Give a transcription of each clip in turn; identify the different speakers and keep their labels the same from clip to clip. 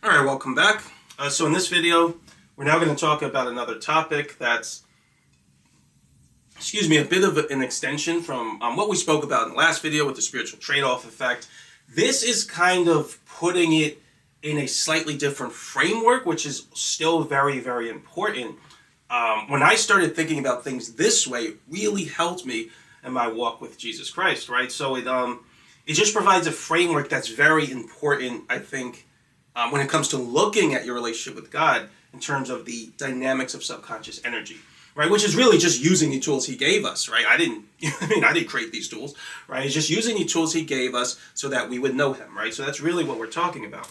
Speaker 1: Alright, welcome back. So in this video, we're now going to talk about another topic that's, a bit of an extension from what we spoke about in the last video with the spiritual trade-off effect. This is kind of putting it in a slightly different framework, which is still very, very important. When I started thinking about things this way, it really helped me in my walk with Jesus Christ, right? So it just provides a framework that's very important, I think, when it comes to looking at your relationship with God in terms of the dynamics of subconscious energy, right? Which is really just using the tools He gave us, right? I didn't create these tools, right? It's just using the tools He gave us so that we would know Him, right? So that's really what we're talking about.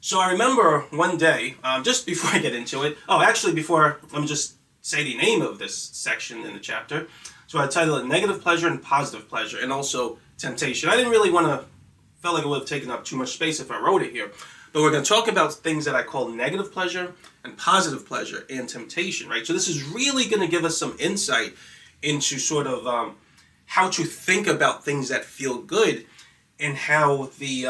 Speaker 1: So I remember one day, just before I get into it, let me just say the name of this section in the chapter. So I titled it Negative Pleasure and Positive Pleasure, and also Temptation. I didn't really felt like it would have taken up too much space if I wrote it here. But we're going to talk about things that I call negative pleasure and positive pleasure and temptation, right? So this is really going to give us some insight into sort of how to think about things that feel good, and how it's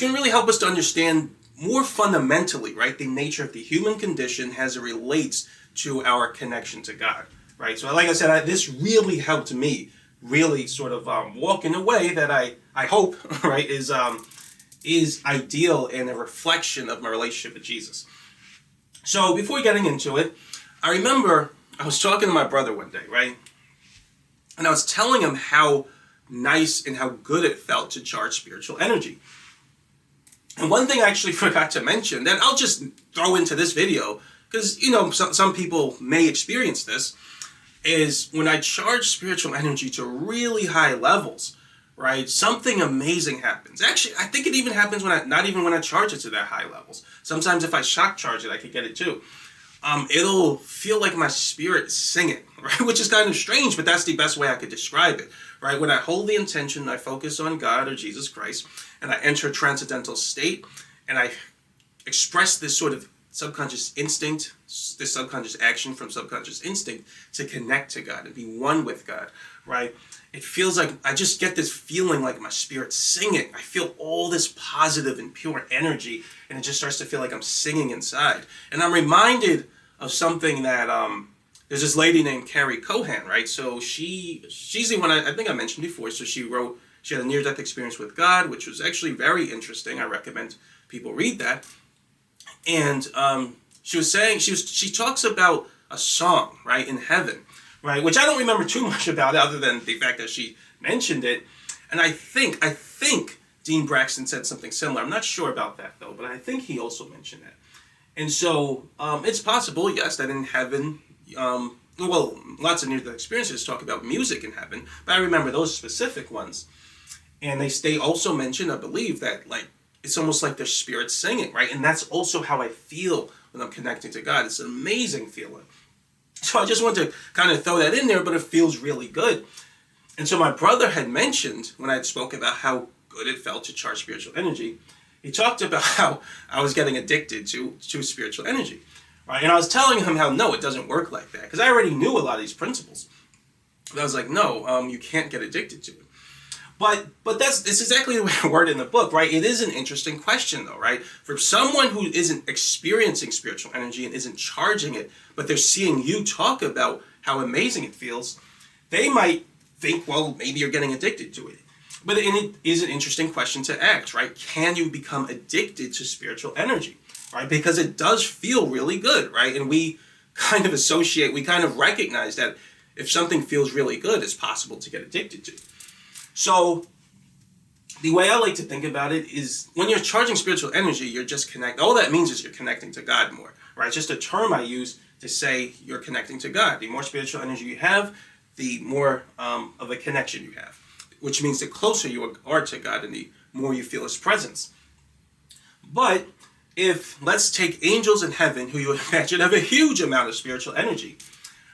Speaker 1: going to really help us to understand more fundamentally, right, the nature of the human condition as it relates to our connection to God, right? So like I said, this really helped me really sort of walk in a way that I hope, right, is ideal and a reflection of my relationship with Jesus. So before getting into it, I remember I was talking to my brother one day, right? And I was telling him how nice and how good it felt to charge spiritual energy. And one thing I actually forgot to mention that I'll just throw into this video, because, some people may experience this, is when I charge spiritual energy to really high levels, right, something amazing happens. Actually, I think it even happens not even when I charge it to that high levels. Sometimes if I shock charge it, I could get it too. It'll feel like my spirit is singing, right, which is kind of strange, but that's the best way I could describe it, right? When I hold the intention, I focus on God or Jesus Christ, and I enter a transcendental state, and I express this sort of subconscious instinct, this subconscious action from subconscious instinct to connect to God and be one with God, right? It feels like I just get this feeling like my spirit's singing. I feel all this positive and pure energy, and it just starts to feel like I'm singing inside. And I'm reminded of something that there's this lady named Carrie Cohan, right? So she's the one I think I mentioned before. So she had a near-death experience with God, which was actually very interesting. I recommend people read that. And she was saying, she talks about a song, right, in heaven, right, which I don't remember too much about other than the fact that she mentioned it. And I think Dean Braxton said something similar. I'm not sure about that, though, but I think he also mentioned that. And so it's possible, yes, that in heaven, lots of near-death experiences talk about music in heaven, but I remember those specific ones. And they also mentioned, I believe, that, like, it's almost like their spirit's singing, right? And that's also how I feel when I'm connecting to God. It's an amazing feeling. So I just want to kind of throw that in there, but it feels really good. And so my brother had mentioned, when I had spoken about how good it felt to charge spiritual energy, he talked about how I was getting addicted to spiritual energy, right? And I was telling him how, no, it doesn't work like that, because I already knew a lot of these principles. But I was like, no, you can't get addicted to it. But it's exactly the way I word it in the book, right? It is an interesting question, though, right? For someone who isn't experiencing spiritual energy and isn't charging it, but they're seeing you talk about how amazing it feels, they might think, well, maybe you're getting addicted to it. But it is an interesting question to ask, right? Can you become addicted to spiritual energy, right? Because it does feel really good, right? And we kind of recognize that if something feels really good, it's possible to get addicted to. So the way I like to think about it is when you're charging spiritual energy, you're just connecting. All that means is you're connecting to God more, right? It's just a term I use to say you're connecting to God. The more spiritual energy you have, the more of a connection you have, which means the closer you are to God and the more you feel His presence. But if, let's take angels in heaven, who you imagine have a huge amount of spiritual energy,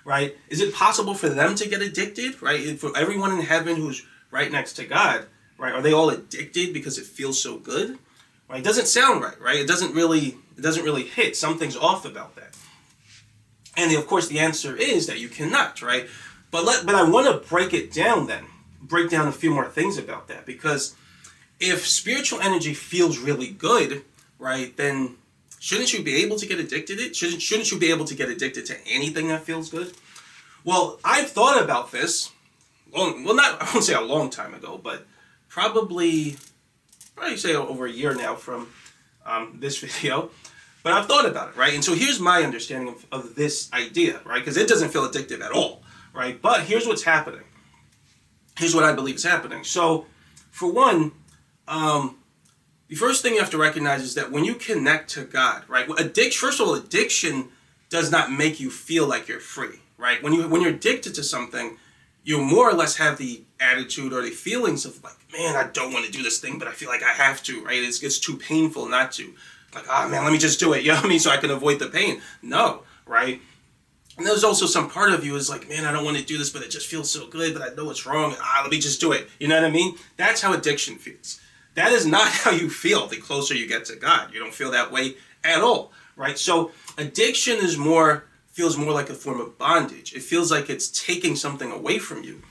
Speaker 1: right? Is it possible for them to get addicted, right? For everyone in heaven who's right next to God, right? Are they all addicted because it feels so good? Right? It doesn't sound right, right? It doesn't really hit. Something's off about that. And of course the answer is that you cannot, right? But I want to break it down then. Break down a few more things about that, because if spiritual energy feels really good, right, then shouldn't you be able to get addicted to it? Shouldn't you be able to get addicted to anything that feels good? Well, I've thought about this, I won't say a long time ago, but probably say over a year now from this video. But I've thought about it, right? And so here's my understanding of this idea, right? Because it doesn't feel addictive at all, right? But here's what's happening. Here's what I believe is happening. So, for one, the first thing you have to recognize is that when you connect to God, right? First of all, addiction does not make you feel like you're free, right? When you're addicted to something, you more or less have the attitude or the feelings of like, man, I don't want to do this thing, but I feel like I have to, right? It's too painful not to. Like, oh man, let me just do it, you know what I mean? So I can avoid the pain. No, right? And there's also some part of you is like, man, I don't want to do this, but it just feels so good, but I know it's wrong. Let me just do it. You know what I mean? That's how addiction feels. That is not how you feel the closer you get to God. You don't feel that way at all, right? So addiction feels more like a form of bondage. It feels like it's taking something away from you.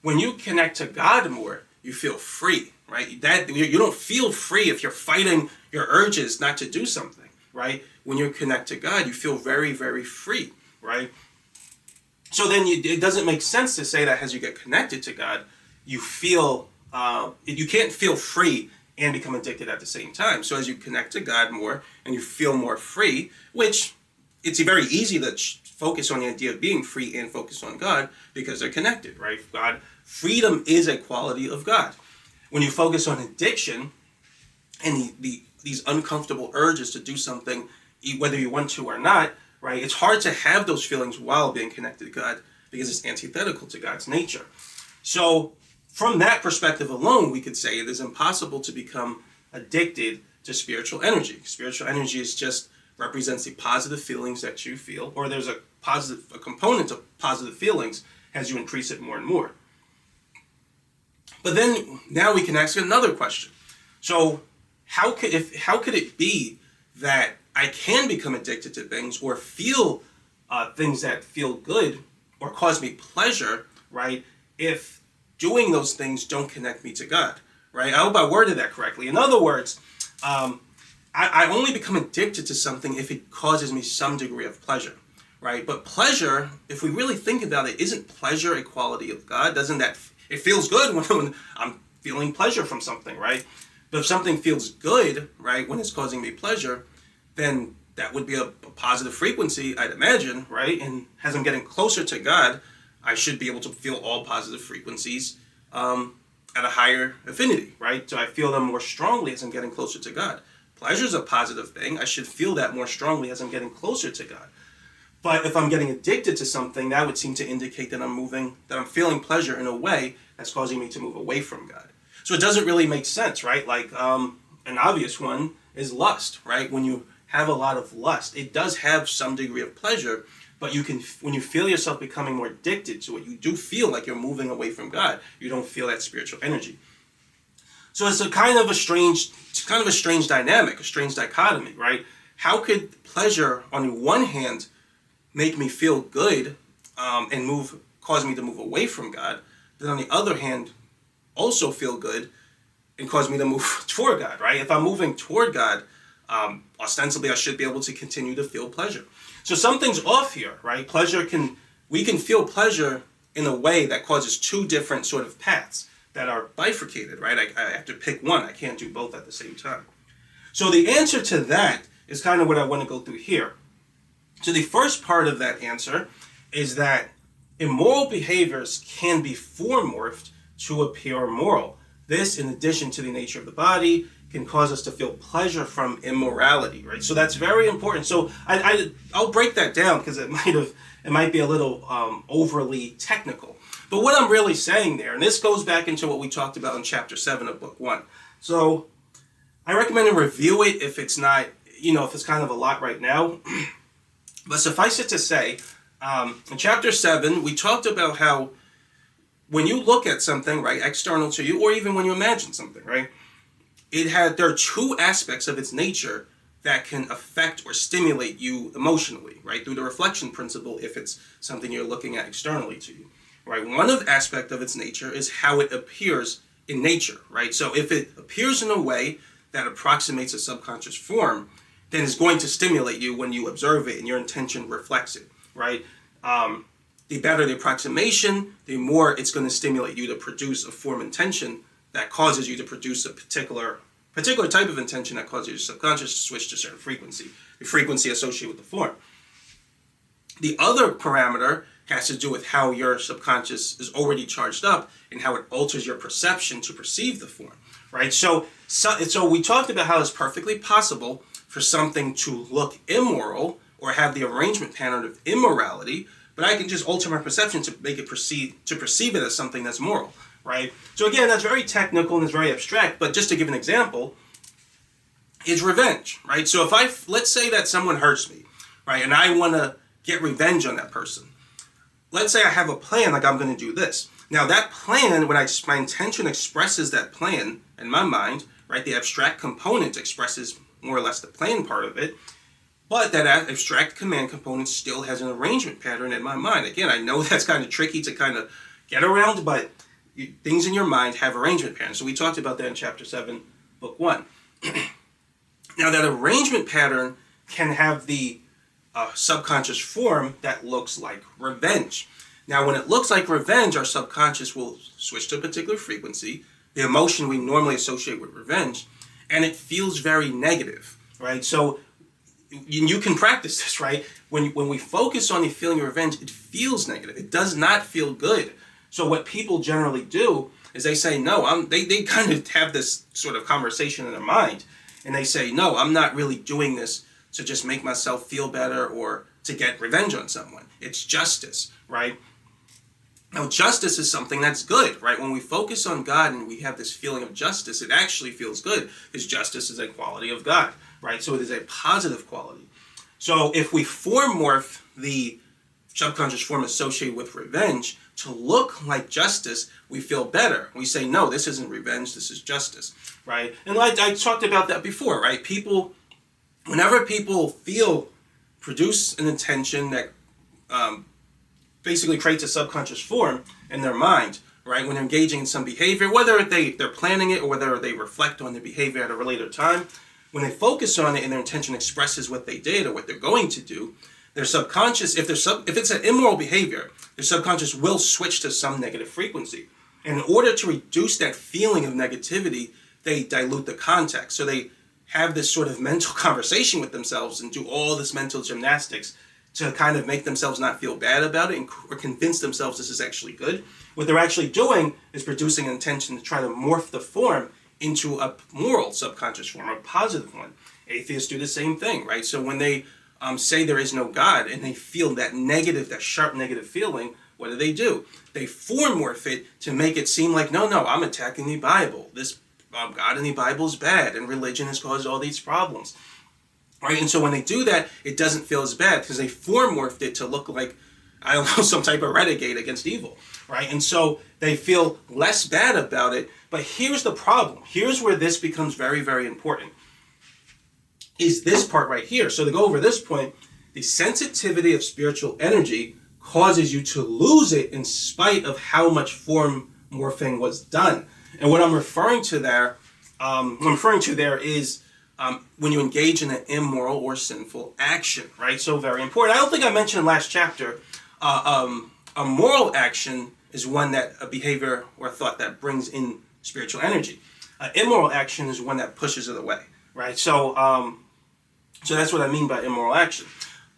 Speaker 1: When you connect to God more, you feel free, right? You don't feel free if you're fighting your urges not to do something, right? When you connect to God, you feel very, very free, right? So then it doesn't make sense to say that as you get connected to God, you can't feel free and become addicted at the same time. So as you connect to God more and you feel more free, which it's very easy to focus on the idea of being free and focus on God because they're connected, right? Freedom is a quality of God. When you focus on addiction and these uncomfortable urges to do something, whether you want to or not, right? It's hard to have those feelings while being connected to God because it's antithetical to God's nature. So from that perspective alone, we could say it is impossible to become addicted to spiritual energy. Spiritual energy represents the positive feelings that you feel, or there's a component of positive feelings as you increase it more and more. But then now we can ask another question. So how could it be that I can become addicted to things or feel things that feel good or cause me pleasure, right, if doing those things don't connect me to God, right? I hope I worded that correctly. In other words, I only become addicted to something if it causes me some degree of pleasure, right? But pleasure, if we really think about it, isn't pleasure a quality of God? It feels good when I'm feeling pleasure from something, right? But if something feels good, right, when it's causing me pleasure, then that would be a positive frequency, I'd imagine, right? And as I'm getting closer to God, I should be able to feel all positive frequencies at a higher affinity, right? So I feel them more strongly as I'm getting closer to God. Pleasure is a positive thing. I should feel that more strongly as I'm getting closer to God. But if I'm getting addicted to something, that would seem to indicate that I'm feeling pleasure in a way that's causing me to move away from God. So it doesn't really make sense, right? Like an obvious one is lust, right? When you have a lot of lust, it does have some degree of pleasure, but when you feel yourself becoming more addicted to it, you do feel like you're moving away from God. You don't feel that spiritual energy. So it's a kind of a strange dynamic, a strange dichotomy, right? How could pleasure, on the one hand, make me feel good and cause me to move away from God, but on the other hand, also feel good and cause me to move toward God, right? If I'm moving toward God, ostensibly I should be able to continue to feel pleasure. So something's off here, right? We can feel pleasure in a way that causes two different sort of paths that are bifurcated, right? I have to pick one. I can't do both at the same time. So the answer to that is kind of what I want to go through here. So the first part of that answer is that immoral behaviors can be form-morphed to appear moral. This, in addition to the nature of the body, can cause us to feel pleasure from immorality, right? So that's very important. So I'll break that down because it might be a little overly technical. But what I'm really saying there, and this goes back into what we talked about in chapter 7 of book 1. So I recommend to review it if it's not, if it's kind of a lot right now. But suffice it to say, in chapter 7, we talked about how when you look at something, right, external to you, or even when you imagine something, right, there are two aspects of its nature that can affect or stimulate you emotionally, right, through the reflection principle if it's something you're looking at externally to you, right. One aspect of its nature is how it appears in nature, right? So if it appears in a way that approximates a subconscious form, then it's going to stimulate you when you observe it and your intention reflects it, right? The better the approximation, the more it's going to stimulate you to produce a form intention that causes you to produce a particular type of intention that causes your subconscious to switch to a certain frequency, the frequency associated with the form. The other parameter has to do with how your subconscious is already charged up and how it alters your perception to perceive the form, right? So we talked about how it's perfectly possible for something to look immoral or have the arrangement pattern of immorality, but I can just alter my perception to make it perceive it as something that's moral, right? So again, that's very technical and it's very abstract, but just to give an example, is revenge, right? So let's say that someone hurts me, right, and I want to get revenge on that person. Let's say I have a plan, like I'm going to do this. Now that plan, when my intention expresses that plan in my mind, right, the abstract component expresses more or less the plan part of it, but that abstract command component still has an arrangement pattern in my mind. Again, I know that's kind of tricky to kind of get around, but things in your mind have arrangement patterns. So we talked about that in Chapter 7, Book 1. Now that arrangement pattern can have the subconscious form that looks like revenge. Now when it looks like revenge, our subconscious will switch to a particular frequency, the emotion we normally associate with revenge, and it feels very negative, right? So you can practice this, right? When we focus on the feeling of revenge, it feels negative. It does not feel good. So what people generally do is they say, no, they kind of have this sort of conversation in their mind, and they say, no, I'm not really doing this to just make myself feel better or to get revenge on someone. It's justice, right? Now, justice is something that's good, right? When we focus on God and we have this feeling of justice, it actually feels good because justice is a quality of God, right? So it is a positive quality. So if we form morph the subconscious form associated with revenge to look like justice, we feel better. We say, no, this isn't revenge, this is justice, right? And like I talked about that before, right? Whenever people produce an intention that basically creates a subconscious form in their mind, right? When they're engaging in some behavior, whether they're planning it or whether they reflect on their behavior at a later time, when they focus on it and their intention expresses what they did or what they're going to do, their subconscious, if it's an immoral behavior, their subconscious will switch to some negative frequency. And in order to reduce that feeling of negativity, they dilute the context. So they have this sort of mental conversation with themselves and do all this mental gymnastics to kind of make themselves not feel bad about it or convince themselves this is actually good. What they're actually doing is producing an intention to try to morph the form into a moral subconscious form, a positive one. Atheists do the same thing, right? So when they say there is no God and they feel that sharp negative feeling, what do? They form morph it to make it seem like, no, I'm attacking the Bible. This God in the Bible is bad and religion has caused all these problems. Right? And so when they do that, it doesn't feel as bad because they form morphed it to look like, I don't know, some type of renegade against evil. Right? And so they feel less bad about it. But here's the problem. Here's where this becomes very, very important. Is this part right here. So to go over this point, the sensitivity of spiritual energy causes you to lose it in spite of how much form morphing was done. And what I'm referring to there, is when you engage in an immoral or sinful action, right? So very important. I don't think I mentioned in last chapter, a moral action is a behavior or a thought that brings in spiritual energy. Immoral action is one that pushes it away, right? So that's what I mean by immoral action.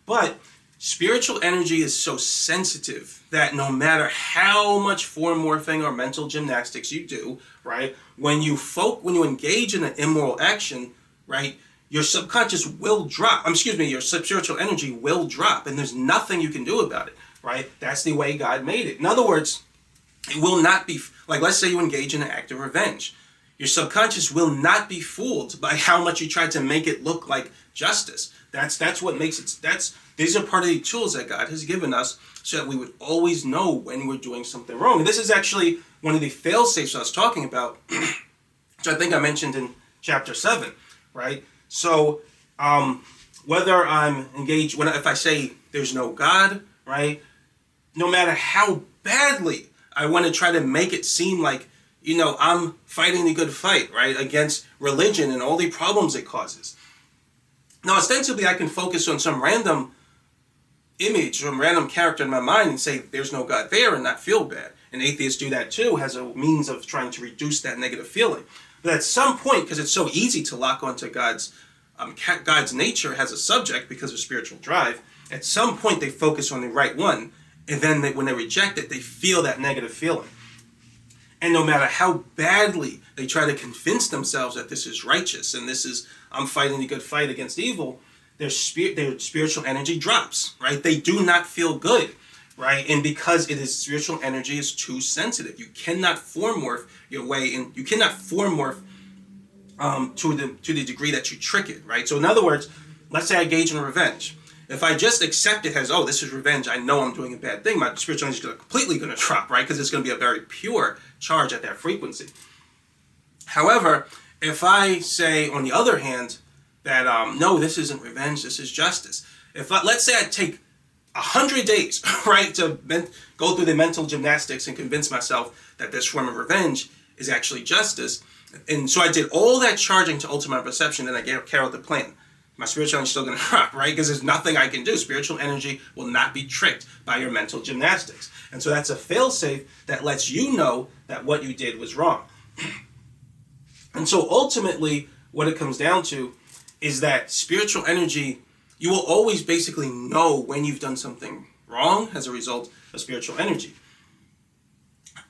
Speaker 1: But spiritual energy is so sensitive that no matter how much form morphing or mental gymnastics you do, right, when you engage in an immoral action, right, your subconscious will drop. Your spiritual energy will drop, and there's nothing you can do about it, right? That's the way God made it. In other words, it will not be, like let's say you engage in an act of revenge. Your subconscious will not be fooled by how much you try to make it look like justice. That's what makes it, these are part of the tools that God has given us so that we would always know when we're doing something wrong. And this is actually one of the fail-safes I was talking about, which I think I mentioned in chapter 7, right? So whether I'm engaged, if I say there's no God, right, no matter how badly I want to try to make it seem like, I'm fighting the good fight, right, against religion and all the problems it causes. Now, ostensibly, I can focus on some random image, some random character in my mind and say there's no God there and not feel bad. And atheists do that too, as a means of trying to reduce that negative feeling. But at some point, because it's so easy to lock onto God's nature as a subject because of spiritual drive, at some point they focus on the right one, and then when they reject it, they feel that negative feeling. And no matter how badly they try to convince themselves that this is righteous and I'm fighting the good fight against evil, their spiritual energy drops, right? They do not feel good, right? And because spiritual energy is too sensitive, you cannot form morph your way in. You cannot form morph to the degree that you trick it, right? So in other words, let's say I engage in revenge. If I just accept it as, oh, this is revenge, I know I'm doing a bad thing, my spiritual energy is completely going to drop, right? Because it's going to be a very pure charge at that frequency. However, if I say, on the other hand, that, no, this isn't revenge, this is justice. Let's say I take 100 days, right, to go through the mental gymnastics and convince myself that this form of revenge is actually justice. And so I did all that charging to alter my perception, and I carry out the plan. My spiritual energy is still going to drop, right? Because there's nothing I can do. Spiritual energy will not be tricked by your mental gymnastics. And so that's a fail-safe that lets you know that what you did was wrong. And so ultimately, what it comes down to is that spiritual energy, you will always basically know when you've done something wrong as a result of spiritual energy.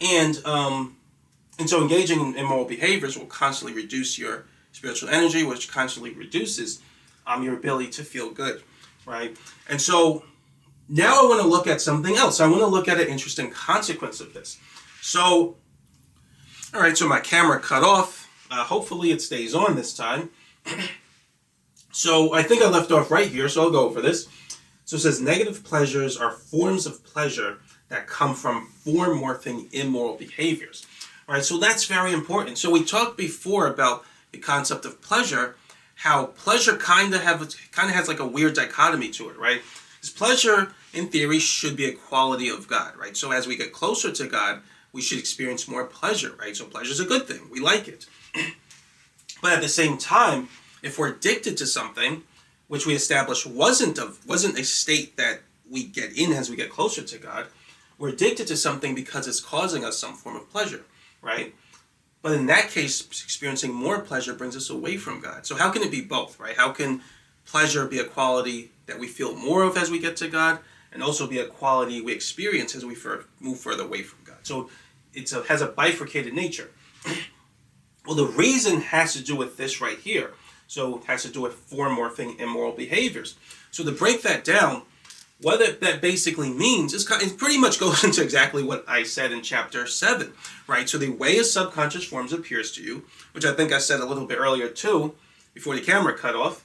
Speaker 1: And so engaging in immoral behaviors will constantly reduce your spiritual energy, which constantly reduces your ability to feel good, right? And so now I want to look at something else. I want to look at an interesting consequence of this. So, all right, so my camera cut off. Hopefully it stays on this time. So I think I left off right here, so I'll go over this. So it says negative pleasures are forms of pleasure that come from form morphing immoral behaviors. All right, so that's very important. So we talked before about the concept of pleasure, how pleasure kind of has like a weird dichotomy to it, right? Because pleasure, in theory, should be a quality of God, right? So as we get closer to God, we should experience more pleasure, right? So pleasure is a good thing. We like it. But at the same time, if we're addicted to something, which we established wasn't a state that we get in as we get closer to God, we're addicted to something because it's causing us some form of pleasure, right? But in that case, experiencing more pleasure brings us away from God. So how can it be both, right? How can pleasure be a quality that we feel more of as we get to God, and also be a quality we experience as we move further away from God? So it has a bifurcated nature. Well, the reason has to do with this right here. So it has to do with form morphing immoral behaviors. So to break that down, what that basically means is it pretty much goes into exactly what I said in chapter 7, right? So the way a subconscious form appears to you, which I think I said a little bit earlier too, before the camera cut off.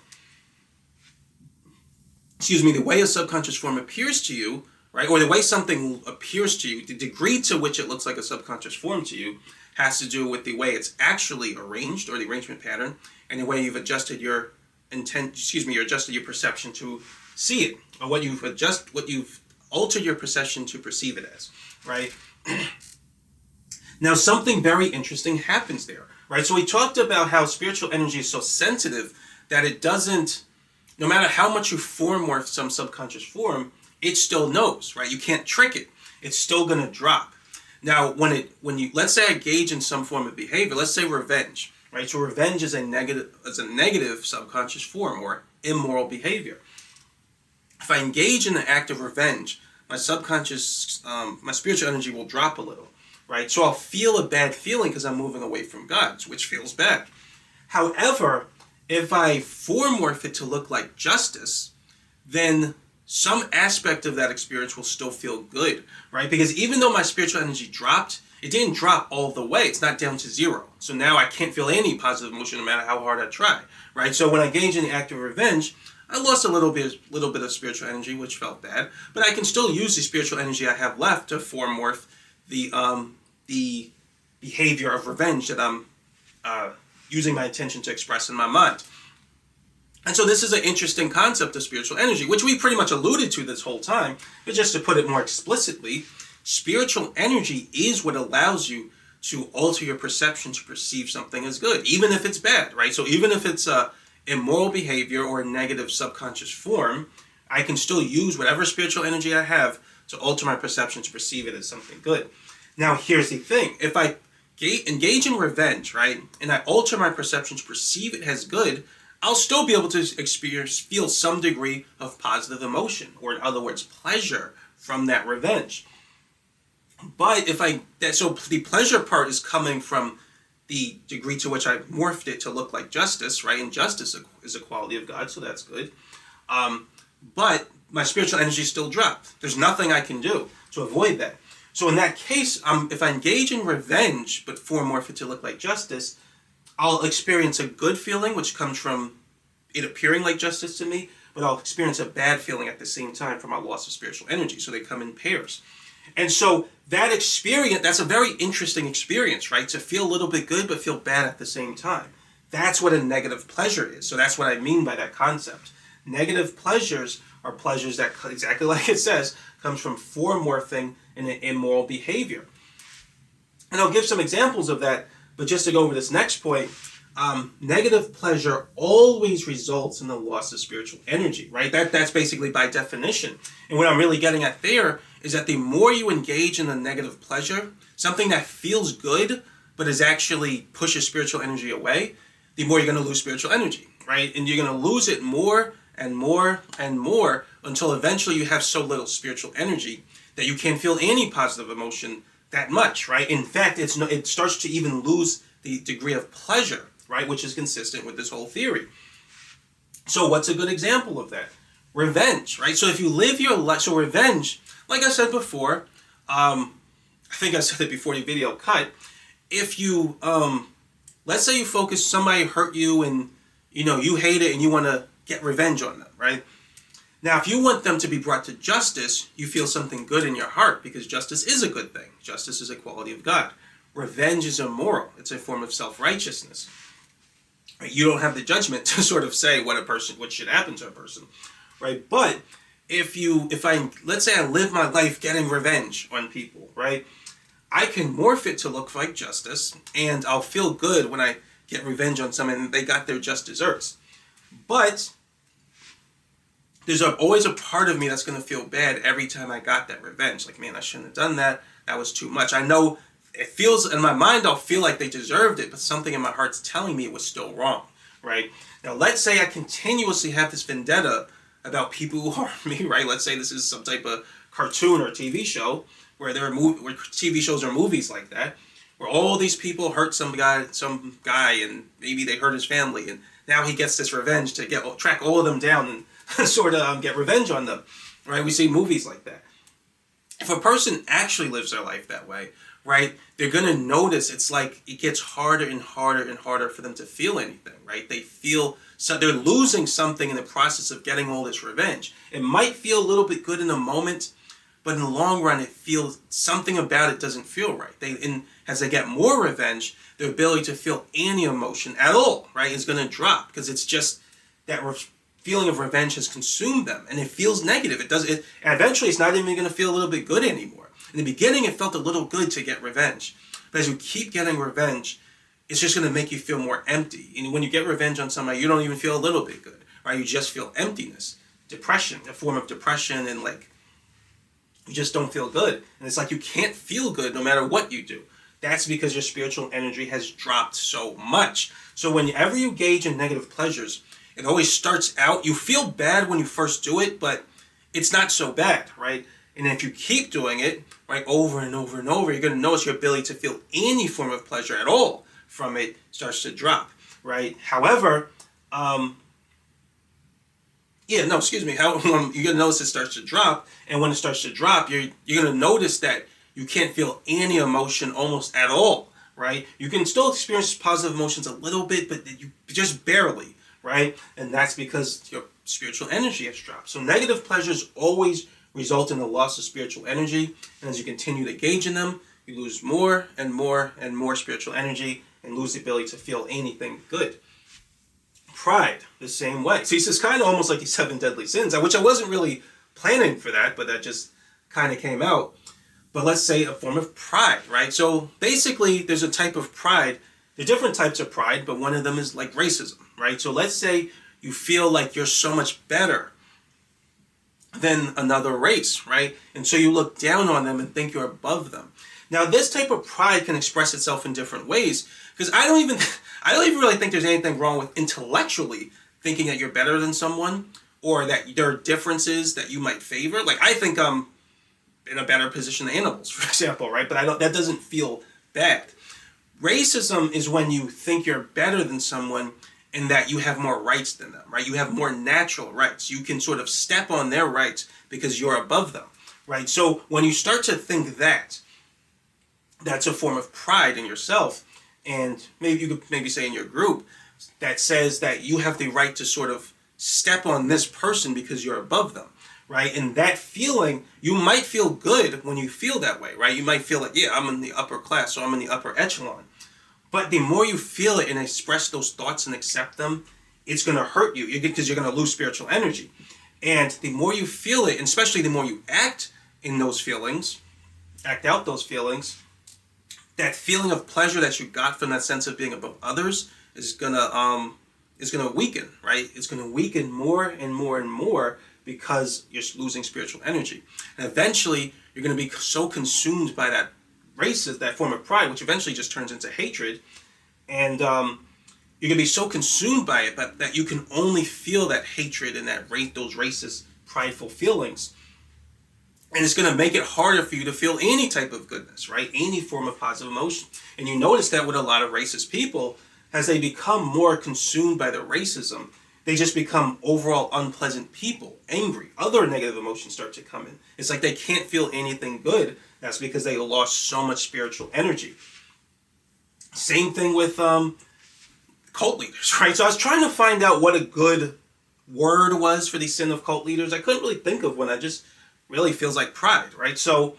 Speaker 1: The way a subconscious form appears to you, right? Or the way something appears to you, the degree to which it looks like a subconscious form to you has to do with the way it's actually arranged, or the arrangement pattern, and the way you've adjusted your perception to see it, or what you've altered your perception to perceive it as, right? Now, something very interesting happens there, right? So we talked about how spiritual energy is so sensitive that it doesn't, no matter how much you form morph some subconscious form, it still knows, right? You can't trick it. It's still going to drop. Now, let's say I engage in some form of behavior, let's say revenge, right? So revenge is a negative subconscious form or immoral behavior. If I engage in the act of revenge, my spiritual energy will drop a little, right? So I'll feel a bad feeling because I'm moving away from God, which feels bad. However, if I form morph it to look like justice, then some aspect of that experience will still feel good, right? Because even though my spiritual energy dropped, it didn't drop all the way. It's not down to zero. So now I can't feel any positive emotion no matter how hard I try, right? So when I engage in the act of revenge, I lost a little bit of spiritual energy, which felt bad, but I can still use the spiritual energy I have left to form morph the behavior of revenge that I'm using my intention to express in my mind. And so this is an interesting concept of spiritual energy, which we pretty much alluded to this whole time, but just to put it more explicitly, spiritual energy is what allows you to alter your perception to perceive something as good, even if it's bad, right? So even if it's a immoral behavior or a negative subconscious form, I can still use whatever spiritual energy I have to alter my perception to perceive it as something good. Now, here's the thing. If I engage in revenge, right, and I alter my perception to perceive it as good, I'll still be able to feel some degree of positive emotion, or in other words, pleasure from that revenge. But so the pleasure part is coming from the degree to which I morphed it to look like justice, right? And justice is a quality of God, so that's good. But my spiritual energy still dropped. There's nothing I can do to avoid that. So in that case, if I engage in revenge, but morph it to look like justice, I'll experience a good feeling, which comes from it appearing like justice to me, but I'll experience a bad feeling at the same time from my loss of spiritual energy. So they come in pairs. And so that experience, that's a very interesting experience, right? To feel a little bit good, but feel bad at the same time. That's what a negative pleasure is. So that's what I mean by that concept. Negative pleasures are pleasures that, exactly like it says, comes from morphing in an immoral behavior. And I'll give some examples of that, but just to go over this next point, negative pleasure always results in the loss of spiritual energy, right? That's basically by definition. And what I'm really getting at there is that the more you engage in a negative pleasure, something that feels good, but is actually pushes spiritual energy away, the more you're going to lose spiritual energy, right? And you're going to lose it more and more and more until eventually you have so little spiritual energy that you can't feel any positive emotion that much, right? In fact, it starts to even lose the degree of pleasure, right? Which is consistent with this whole theory. So what's a good example of that? Revenge, right? So if you live your life, so revenge, like I said before, I think I said it before the video cut, if you, let's say you focus, somebody hurt you and, you hate it and you want to get revenge on them, right? Now, if you want them to be brought to justice, you feel something good in your heart because justice is a good thing. Justice is a quality of God. Revenge is immoral. It's a form of self-righteousness. Right? You don't have the judgment to sort of say what should happen to a person, right? But let's say I live my life getting revenge on people, right? I can morph it to look like justice, and I'll feel good when I get revenge on someone and they got their just desserts. But there's always a part of me that's going to feel bad every time I got that revenge. Like, man, I shouldn't have done that. That was too much. I know it feels, in my mind, I'll feel like they deserved it, but something in my heart's telling me it was still wrong, right? Now, let's say I continuously have this vendetta about people who harm me, right? Let's say this is some type of cartoon or TV show where where TV shows or movies like that, where all these people hurt some guy, and maybe they hurt his family, and now he gets this revenge to track all of them down and sort of get revenge on them, right? We see movies like that. If a person actually lives their life that way, right, they're going to notice it's like it gets harder and harder and harder for them to feel anything, right? They feel, so they're losing something in the process of getting all this revenge. It might feel a little bit good in the moment, but in the long run, it feels, something about it doesn't feel right. As they get more revenge, their ability to feel any emotion at all, right, is going to drop because it's just that feeling of revenge has consumed them, and it feels negative. And eventually, it's not even going to feel a little bit good anymore. In the beginning, it felt a little good to get revenge, but as you keep getting revenge, it's just going to make you feel more empty. And when you get revenge on somebody, you don't even feel a little bit good, right? You just feel emptiness, depression, a form of depression, and like you just don't feel good. And it's like you can't feel good no matter what you do. That's because your spiritual energy has dropped so much. So whenever you engage in negative pleasures, it always starts out, you feel bad when you first do it, but it's not so bad, right? And if you keep doing it, right, over and over and over, you're going to notice your ability to feel any form of pleasure at all from it starts to drop, right? However, you're going to notice it starts to drop, and when it starts to drop, you're going to notice that you can't feel any emotion almost at all, right? You can still experience positive emotions a little bit, but you just barely, right? And that's because your spiritual energy has dropped. So negative pleasures always result in the loss of spiritual energy, and as you continue to engage in them, you lose more and more and more spiritual energy and lose the ability to feel anything good. Pride, the same way. So it's kind of almost like the 7 deadly sins, which I wasn't really planning for that, but that just kind of came out. but let's say a form of pride, right? So basically, there's a type of pride. There are different types of pride, but one of them is like racism, right? So let's say you feel like you're so much better than another race, right? And so you look down on them and think you're above them. Now, this type of pride can express itself in different ways, because I don't even really think there's anything wrong with intellectually thinking that you're better than someone, or that there are differences that you might favor. Like, I think I'm in a better position than animals, for example, right? But that doesn't feel bad. Racism is when you think you're better than someone and that you have more rights than them, right? You have more natural rights. You can sort of step on their rights because you're above them, right? So when you start to think that, that's a form of pride in yourself, and maybe you could say in your group, that says that you have the right to sort of step on this person because you're above them, right? And that feeling, you might feel good when you feel that way, right? You might feel like, yeah, I'm in the upper class, so I'm in the upper echelon. But the more you feel it and express those thoughts and accept them, it's going to hurt you because you're going to lose spiritual energy. And the more you feel it, and especially the more you act in those feelings, act out those feelings, that feeling of pleasure that you got from that sense of being above others is gonna weaken, right? It's gonna weaken more and more and more because you're losing spiritual energy. And eventually, you're gonna be so consumed by that that form of pride, which eventually just turns into hatred, and you're gonna be so consumed by it that you can only feel that hatred and those racist, prideful feelings. And it's going to make it harder for you to feel any type of goodness, right? Any form of positive emotion. And you notice that with a lot of racist people, as they become more consumed by their racism, they just become overall unpleasant people, angry. Other negative emotions start to come in. It's like they can't feel anything good. That's because they lost so much spiritual energy. Same thing with cult leaders, right? So I was trying to find out what a good word was for the sin of cult leaders. I couldn't really think of one. I just really feels like pride, right? So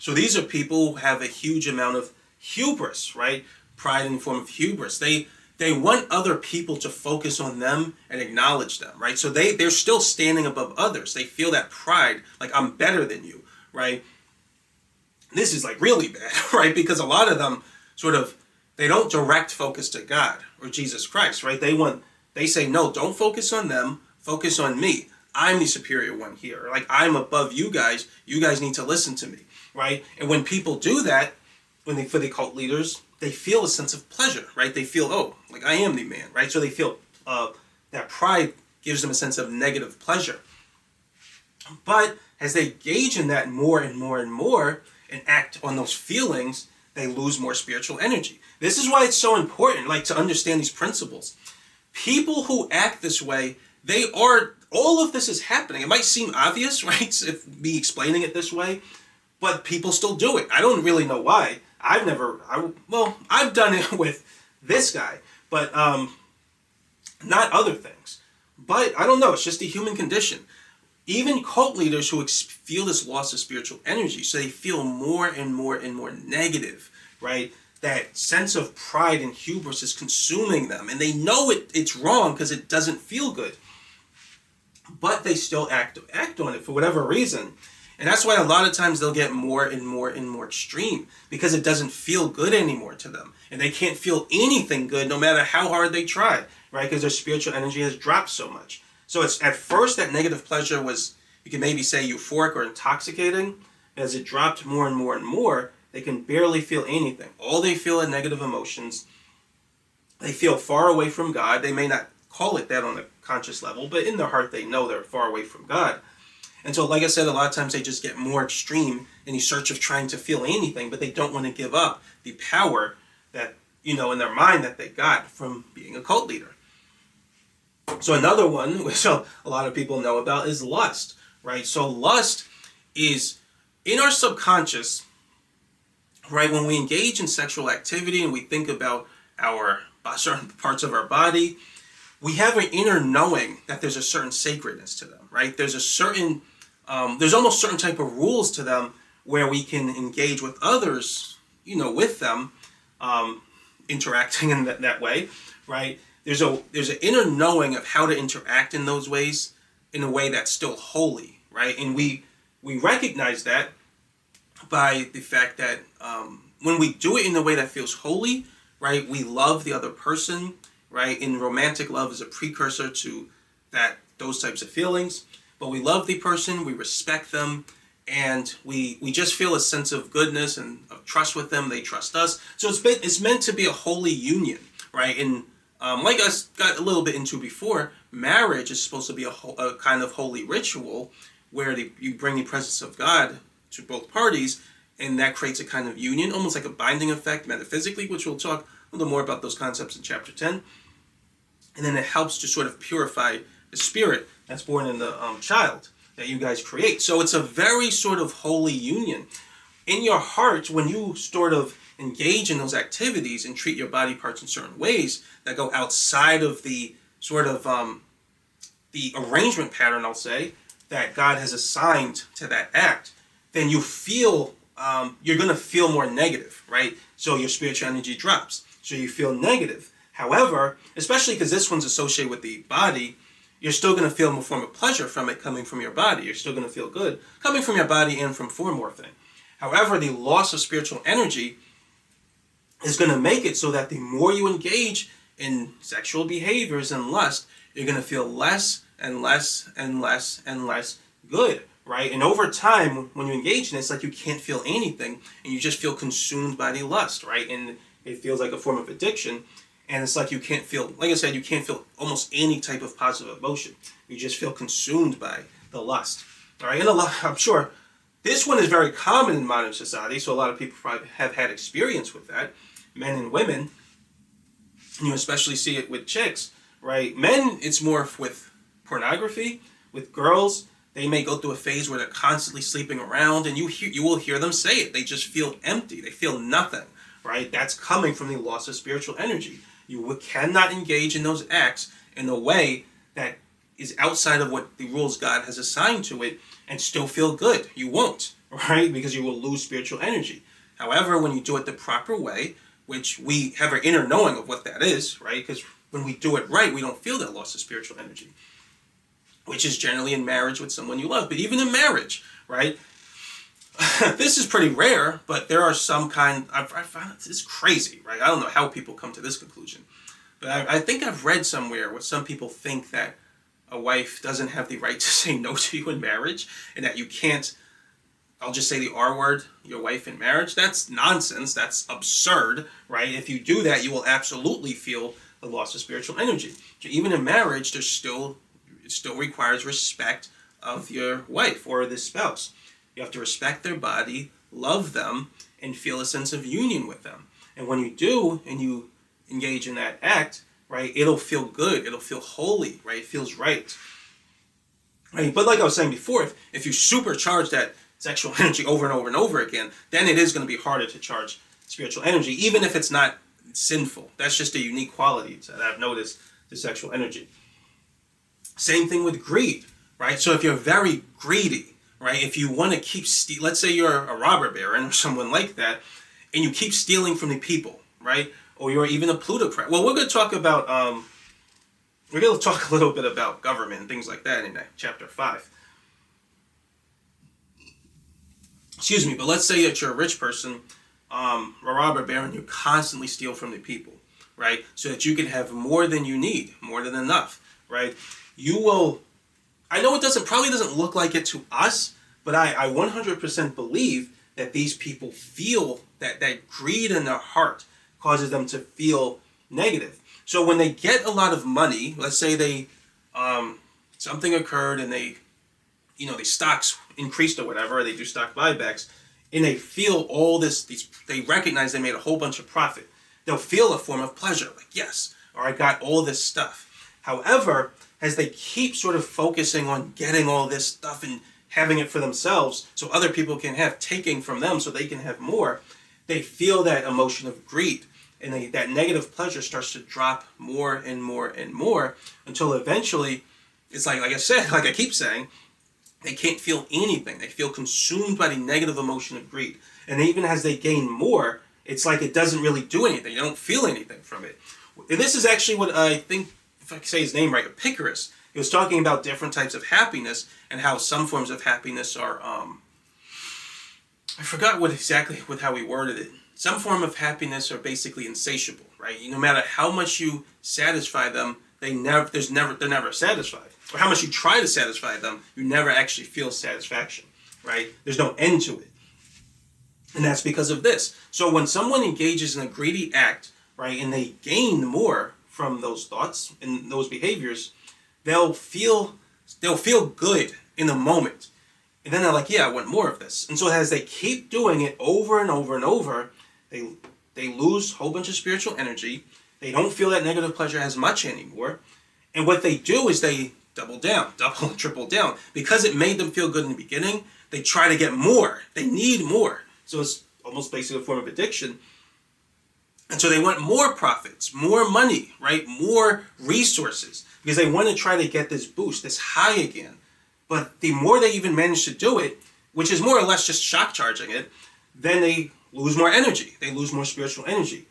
Speaker 1: these are people who have a huge amount of hubris, right? Pride in the form of hubris. They want other people to focus on them and acknowledge them, right? So they're still standing above others. They feel that pride, like I'm better than you, right? This is like really bad, right? Because a lot of them they don't direct focus to God or Jesus Christ, right? They say, no, don't focus on them, focus on me. I'm the superior one here. Like, I'm above you guys. You guys need to listen to me, right? And when people do that, for the cult leaders, they feel a sense of pleasure, right? They feel, oh, like I am the man, right? So they feel that pride gives them a sense of negative pleasure. But as they engage in that more and more and more and act on those feelings, they lose more spiritual energy. This is why it's so important, like, to understand these principles. People who act this way, all of this is happening. It might seem obvious, right, if me explaining it this way, but people still do it. I don't really know why. I've done it with this guy, but not other things. But I don't know, it's just the human condition. Even cult leaders who feel this loss of spiritual energy, so they feel more and more and more negative, right? That sense of pride and hubris is consuming them, and they know it's wrong because it doesn't feel good. But they still act on it for whatever reason. And that's why a lot of times they'll get more and more and more extreme, because it doesn't feel good anymore to them. And they can't feel anything good no matter how hard they try, right? Because their spiritual energy has dropped so much. So it's at first that negative pleasure was, you can maybe say, euphoric or intoxicating. As it dropped more and more and more, they can barely feel anything. All they feel are negative emotions. They feel far away from God. They may not call it that on a conscious level, but in their heart they know they're far away from God. And so, like I said, a lot of times they just get more extreme in the search of trying to feel anything, but they don't want to give up the power that, in their mind that they got from being a cult leader. So another one, which a lot of people know about, is lust, right? So lust is in our subconscious, right? When we engage in sexual activity and we think about certain parts of our body, we have an inner knowing that there's a certain sacredness to them, right? There's there's almost certain type of rules to them where we can engage with others, with them, interacting in that way, right? There's an inner knowing of how to interact in those ways, in a way that's still holy, right? And we recognize that by the fact that when we do it in a way that feels holy, right, we love the other person, right? And romantic love is a precursor to those types of feelings. But we love the person, we respect them, and we just feel a sense of goodness and of trust with them. They trust us. So it's meant to be a holy union, right? And like I got a little bit into before, marriage is supposed to be a kind of holy ritual where you bring the presence of God to both parties, and that creates a kind of union, almost like a binding effect metaphysically, which we'll talk a little more about those concepts in chapter 10. And then it helps to sort of purify the spirit that's born in the child that you guys create. So it's a very sort of holy union. In your heart, when you sort of engage in those activities and treat your body parts in certain ways that go outside of the sort of the arrangement pattern, I'll say, that God has assigned to that act, then you feel, you're going to feel more negative, right? So your spiritual energy drops. So you feel negative. However, especially because this one's associated with the body, you're still going to feel a form of pleasure from it coming from your body. You're still going to feel good coming from your body and from form morphing. However, the loss of spiritual energy is going to make it so that the more you engage in sexual behaviors and lust, you're going to feel less and less and less and less good, right? And over time, when you engage in it, it's like you can't feel anything, and you just feel consumed by the lust, right? And it feels like a form of addiction. And it's like you can't feel, like I said, you can't feel almost any type of positive emotion. You just feel consumed by the lust. All right, and I'm sure this one is very common in modern society, so a lot of people probably have had experience with that, men and women. And you especially see it with chicks, right? Men, it's more with pornography. With girls, they may go through a phase where they're constantly sleeping around, and you will hear them say it. They just feel empty. They feel nothing, right? That's coming from the loss of spiritual energy. You cannot engage in those acts in a way that is outside of what the rules God has assigned to it and still feel good. You won't, right? Because you will lose spiritual energy. However, when you do it the proper way, which we have an inner knowing of what that is, right? Because when we do it right, we don't feel that loss of spiritual energy, which is generally in marriage with someone you love. But even in marriage, right? This is pretty rare, but there are some I found it's crazy, right? I don't know how people come to this conclusion. But I think I've read somewhere where some people think that a wife doesn't have the right to say no to you in marriage, and that you can't, I'll just say the R word, your wife in marriage. That's nonsense. That's absurd, right? If you do that, you will absolutely feel the loss of spiritual energy. So even in marriage, it still requires respect of your wife or the spouse. You have to respect their body, love them, and feel a sense of union with them. And when you do, and you engage in that act, right, it'll feel good. It'll feel holy, right? It feels right. Right? But like I was saying before, if you supercharge that sexual energy over and over and over again, then it is going to be harder to charge spiritual energy, even if it's not sinful. That's just a unique quality that I've noticed to sexual energy. Same thing with greed, right? So if you're very greedy, right? If you want to keep let's say you're a robber baron or someone like that, and you keep stealing from the people, right? Or you're even a plutocrat. Well, we're going to talk about we're going to talk a little bit about government and things like that in chapter 5. Excuse me, but let's say that you're a rich person, a robber baron, you constantly steal from the people, right? So that you can have more than you need, more than enough, right? You will. I know it probably doesn't look like it to us, but I 100% believe that these people feel that greed in their heart causes them to feel negative. So when they get a lot of money, let's say they, something occurred and they, the stocks increased or whatever, or they do stock buybacks, and they feel all they recognize they made a whole bunch of profit. They'll feel a form of pleasure, like, yes, or I got all this stuff. However, as they keep sort of focusing on getting all this stuff and having it for themselves so other people can have, taking from them so they can have more, they feel that emotion of greed. And that negative pleasure starts to drop more and more and more until eventually, it's like I said, like I keep saying, they can't feel anything. They feel consumed by the negative emotion of greed. And even as they gain more, it's like it doesn't really do anything. You don't feel anything from it. And this is actually what I think, if I can say his name right, Epicurus. He was talking about different types of happiness and how some forms of happiness are I forgot what exactly with how we worded it. Some form of happiness are basically insatiable, right? No matter how much you satisfy them, they're never satisfied. Or how much you try to satisfy them, you never actually feel satisfaction, right? There's no end to it. And that's because of this. So when someone engages in a greedy act, right, and they gain more from those thoughts and those behaviors, they'll feel good in the moment. And then they're like, yeah, I want more of this. And so as they keep doing it over and over and over, they lose a whole bunch of spiritual energy. They don't feel that negative pleasure as much anymore. And what they do is they double and triple down. Because it made them feel good in the beginning, they try to get more. They need more. So it's almost basically a form of addiction. And so they want more profits, more money, right? More resources. Because they want to try to get this boost, this high again. But the more they even manage to do it, which is more or less just shock charging it, then they lose more energy. They lose more spiritual energy.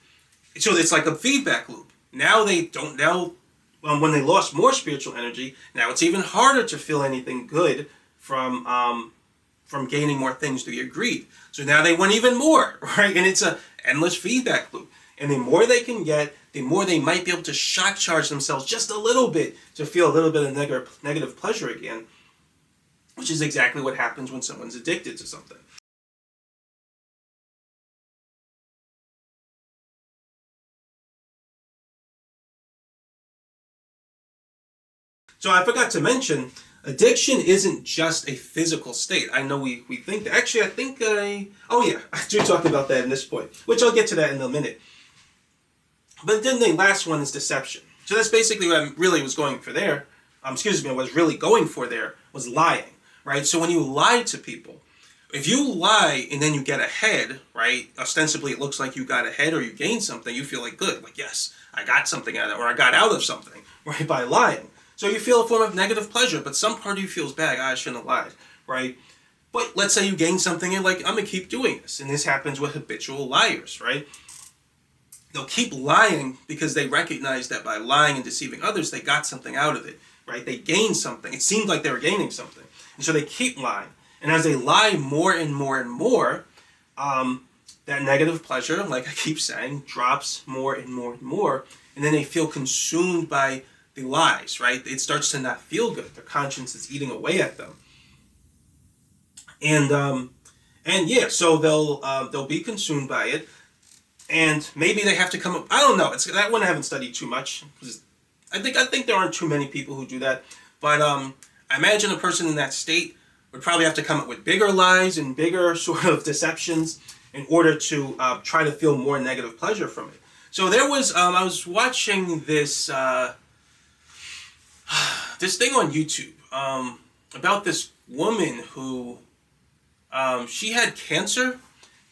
Speaker 1: So it's like a feedback loop. Now when they lost more spiritual energy, now it's even harder to feel anything good from gaining more things through your greed. So now they want even more, right? And it's an endless feedback loop. And the more they can get, the more they might be able to shock charge themselves just a little bit to feel a little bit of negative pleasure again, which is exactly what happens when someone's addicted to something. So I forgot to mention, addiction isn't just a physical state. I know we think that. Actually, I do talk about that in this point, which I'll get to that in a minute. But then the last one is deception. So that's basically what I really was going for there. What I was really going for there was lying, right? So when you lie to people, if you lie and then you get ahead, right? Ostensibly, it looks like you got ahead or you gained something. You feel like good, like yes, I got something out of it, or I got out of something, right? By lying. So you feel a form of negative pleasure, but some part of you feels bad. I shouldn't have lied, right? But let's say you gain something and like, I'm going to keep doing this. And this happens with habitual liars, right? They'll keep lying because they recognize that by lying and deceiving others, they got something out of it, right? They gained something. It seemed like they were gaining something. And so they keep lying. And as they lie more and more and more, that negative pleasure, like I keep saying, drops more and more and more. And then they feel consumed by the lies, right? It starts to not feel good. Their conscience is eating away at them. So they'll be consumed by it. And maybe they have to come up. I don't know. It's that one I haven't studied too much because I think there aren't too many people who do that. But I imagine a person in that state would probably have to come up with bigger lies and bigger sort of deceptions in order to try to feel more negative pleasure from it. So there was I was watching this this thing on YouTube about this woman who she had cancer.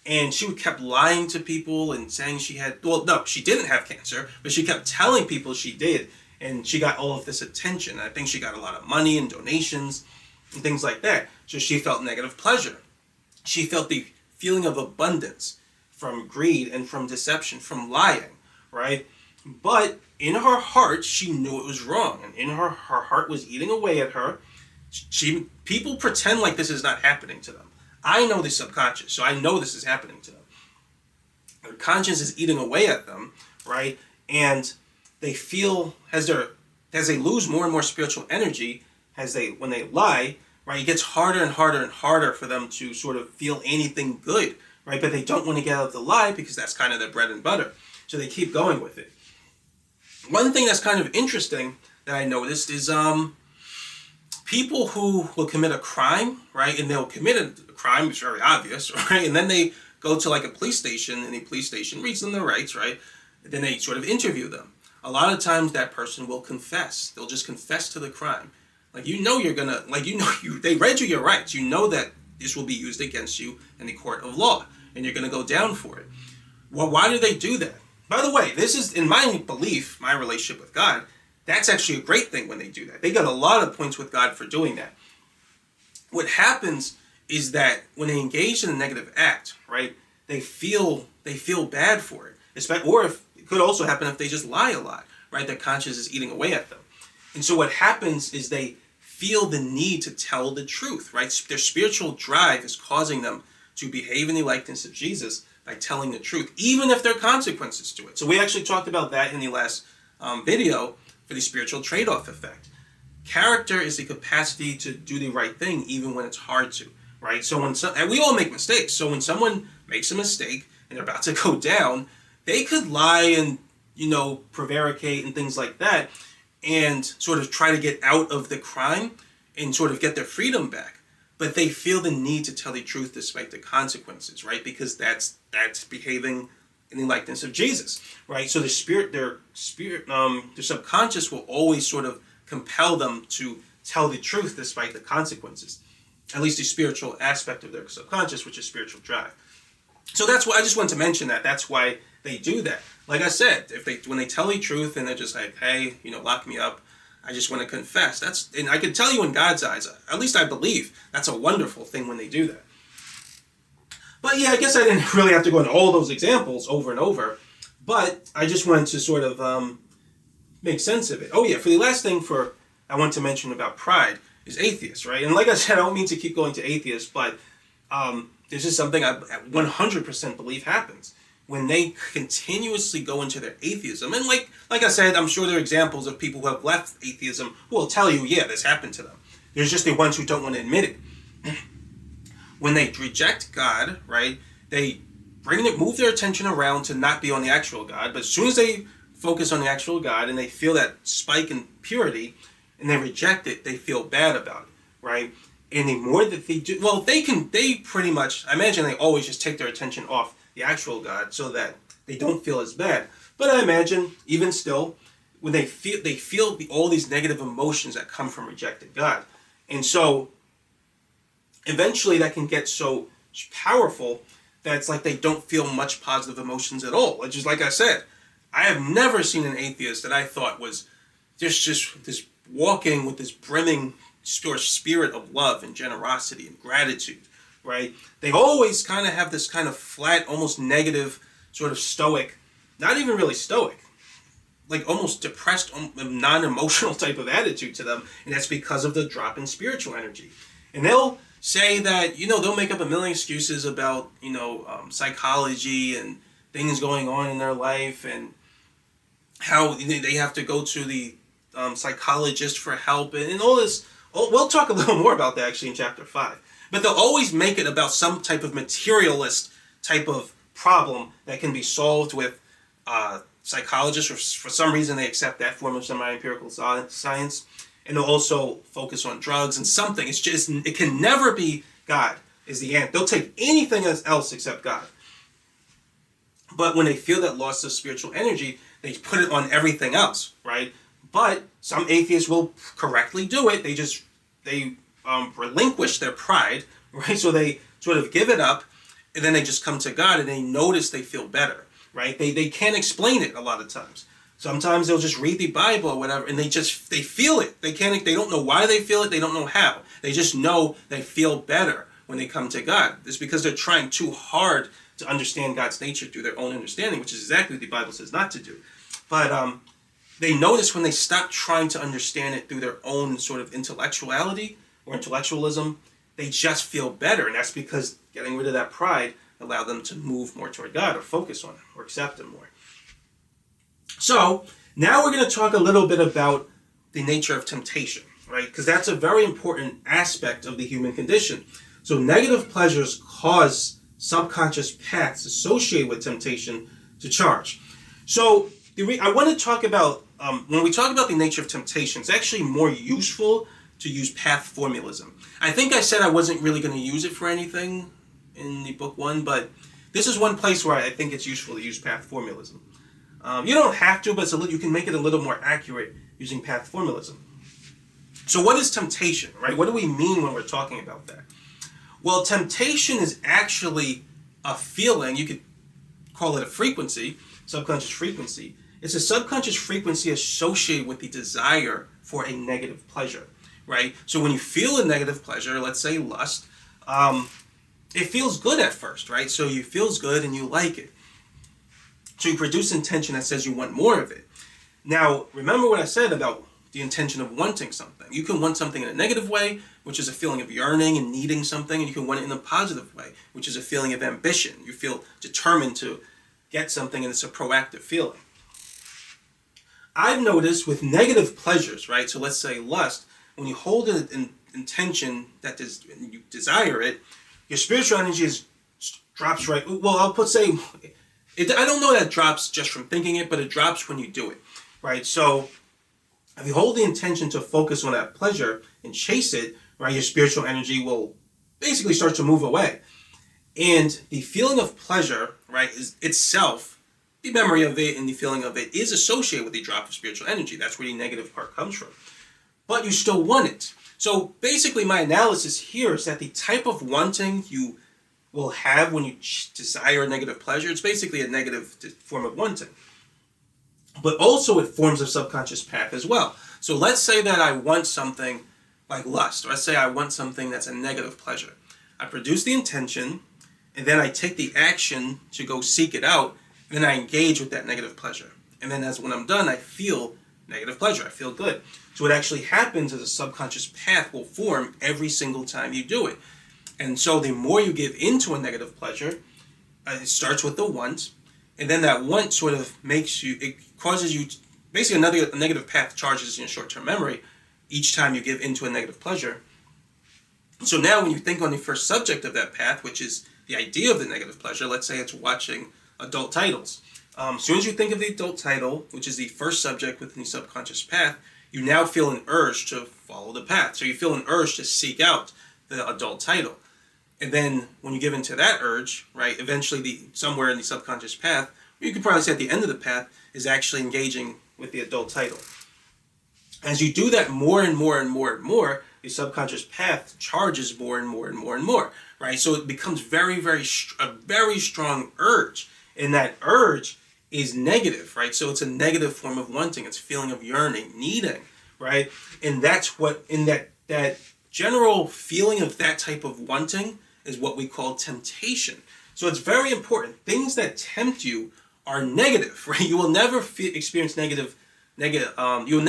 Speaker 1: And she kept lying to people and saying she had, well, no, she didn't have cancer, but she kept telling people she did. And she got all of this attention. I think she got a lot of money and donations and things like that. So she felt negative pleasure. She felt the feeling of abundance from greed and from deception, from lying, right? But in her heart, she knew it was wrong. And in her heart was eating away at her. People pretend like this is not happening to them. I know the subconscious, so I know this is happening to them. Their conscience is eating away at them, right? And they feel as they lose more and more spiritual energy, when they lie, right? It gets harder and harder and harder for them to sort of feel anything good, right? But they don't want to get out of the lie because that's kind of their bread and butter. So they keep going with it. One thing that's kind of interesting that I noticed is people who will commit a crime, right? And they'll commit a crime, it's very obvious, right? And then they go to like a police station, and the police station reads them their rights, right? And then they sort of interview them. A lot of times that person will confess. They'll just confess to the crime. Like, they read you your rights. You know that this will be used against you in the court of law, and you're going to go down for it. Well, why do they do that? By the way, this is, in my belief, my relationship with God, that's actually a great thing when they do that. They get a lot of points with God for doing that. What happens is that when they engage in a negative act, right, they feel bad for it. Or it could also happen if they just lie a lot, right? Their conscience is eating away at them. And so what happens is they feel the need to tell the truth, right? Their spiritual drive is causing them to behave in the likeness of Jesus by telling the truth, even if there are consequences to it. So we actually talked about that in the last video for the spiritual trade-off effect. Character is the capacity to do the right thing even when it's hard to, right? So and we all make mistakes. So when someone makes a mistake and they're about to go down, they could lie and, prevaricate and things like that and sort of try to get out of the crime and sort of get their freedom back. But they feel the need to tell the truth despite the consequences, right? Because that's behaving in the likeness of Jesus, right? So their subconscious will always sort of compel them to tell the truth despite the consequences. At least the spiritual aspect of their subconscious, which is spiritual drive. So that's why I just wanted to mention that. That's why they do that. Like I said, when they tell the truth and they're just like, hey, lock me up, I just want to confess. And I can tell you in God's eyes, at least I believe, that's a wonderful thing when they do that. But yeah, I guess I didn't really have to go into all those examples over and over. But I just wanted to sort of make sense of it. Oh yeah, for the last thing I want to mention about pride is atheists, right? And like I said, I don't mean to keep going to atheists, but this is something I 100% believe happens when they continuously go into their atheism. And like I said, I'm sure there are examples of people who have left atheism who will tell you, yeah, this happened to them. There's just the ones who don't want to admit it. When they reject God, right, they move their attention around to not be on the actual God. But as soon as they focus on the actual God and they feel that spike in purity and they reject it, they feel bad about it, right? And the more that they do, well, they pretty much, I imagine they always just take their attention off the actual God so that they don't feel as bad. But I imagine, even still, when they feel all these negative emotions that come from rejecting God. And so eventually that can get so powerful that it's like they don't feel much positive emotions at all. Which is, like I said, I have never seen an atheist that I thought was just this walking with this brimming spirit of love and generosity and gratitude, right? They always kind of have this kind of flat, almost negative, sort of stoic, not even really stoic, like almost depressed, non-emotional type of attitude to them. And that's because of the drop in spiritual energy. And they'll say that, they'll make up a million excuses about, psychology and things going on in their life and how they have to go to the psychologist for help and all this. We'll talk a little more about that actually in chapter 5. But they'll always make it about some type of materialist type of problem that can be solved with psychologists, or for some reason they accept that form of semi-empirical science. And they'll also focus on drugs and something. It's just, it can never be God is the end. They'll take anything else except God. But when they feel that loss of spiritual energy, they put it on everything else, right? But some atheists will correctly do it. They relinquish their pride, right? So they sort of give it up, and then they just come to God, and they notice they feel better, right? They can't explain it a lot of times. Sometimes they'll just read the Bible or whatever, and they feel it. They don't know why they feel it. They don't know how. They just know they feel better when they come to God. It's because they're trying too hard to understand God's nature through their own understanding, which is exactly what the Bible says not to do. But they notice when they stop trying to understand it through their own sort of intellectuality or intellectualism, they just feel better. And that's because getting rid of that pride allowed them to move more toward God or focus on Him or accept Him more. So now we're going to talk a little bit about the nature of temptation, right? Because that's a very important aspect of the human condition. So negative pleasures cause subconscious paths associated with temptation to charge. So I want to talk about, when we talk about the nature of temptation, it's actually more useful to use path formalism. I think I said I wasn't really going to use it for anything in the book 1, but this is one place where I think it's useful to use path formalism. You don't have to, but you can make it a little more accurate using path formalism. So what is temptation, right? What do we mean when we're talking about that? Well, temptation is actually a feeling. You could call it a frequency, subconscious frequency. It's a subconscious frequency associated with the desire for a negative pleasure, right? So when you feel a negative pleasure, let's say lust, it feels good at first, right? So it feels good and you like it. So you produce intention that says you want more of it. Now, remember what I said about the intention of wanting something. You can want something in a negative way, which is a feeling of yearning and needing something, and you can want it in a positive way, which is a feeling of ambition. You feel determined to get something, and it's a proactive feeling. I've noticed with negative pleasures, right? So let's say lust, when you hold an intention that you desire it, your spiritual energy drops right. Well, I don't know that it drops just from thinking it, but it drops when you do it, right? So if you hold the intention to focus on that pleasure and chase it, right, your spiritual energy will basically start to move away. And the feeling of pleasure, right, is itself, the memory of it and the feeling of it is associated with the drop of spiritual energy. That's where the negative part comes from. But you still want it. So basically my analysis here is that the type of wanting you will have when you desire a negative pleasure, it's basically a negative form of wanting. But also it forms a subconscious path as well. So let's say that I want something like lust. Or let's say I want something that's a negative pleasure. I produce the intention, and then I take the action to go seek it out, and then I engage with that negative pleasure. And then when I'm done, I feel negative pleasure. I feel good. So what actually happens is a subconscious path will form every single time you do it. And so the more you give into a negative pleasure, it starts with the want, and then that want sort of causes you, basically a negative path charges in your short-term memory each time you give into a negative pleasure. So now when you think on the first subject of that path, which is the idea of the negative pleasure, let's say it's watching adult titles. As soon as you think of the adult title, which is the first subject within the subconscious path, you now feel an urge to follow the path. So you feel an urge to seek out the adult title. And then when you give into that urge, right, eventually somewhere in the subconscious path, you could probably say at the end of the path, is actually engaging with the adult title. As you do that more and more and more and more, the subconscious path charges more and more and more and more, right? So it becomes a very strong urge. And that urge is negative, right? So it's a negative form of wanting. It's a feeling of yearning, needing, right? And that's what, in that general feeling of that type of wanting is what we call temptation. So it's very important. Things that tempt you are negative, right? You will never experience you'll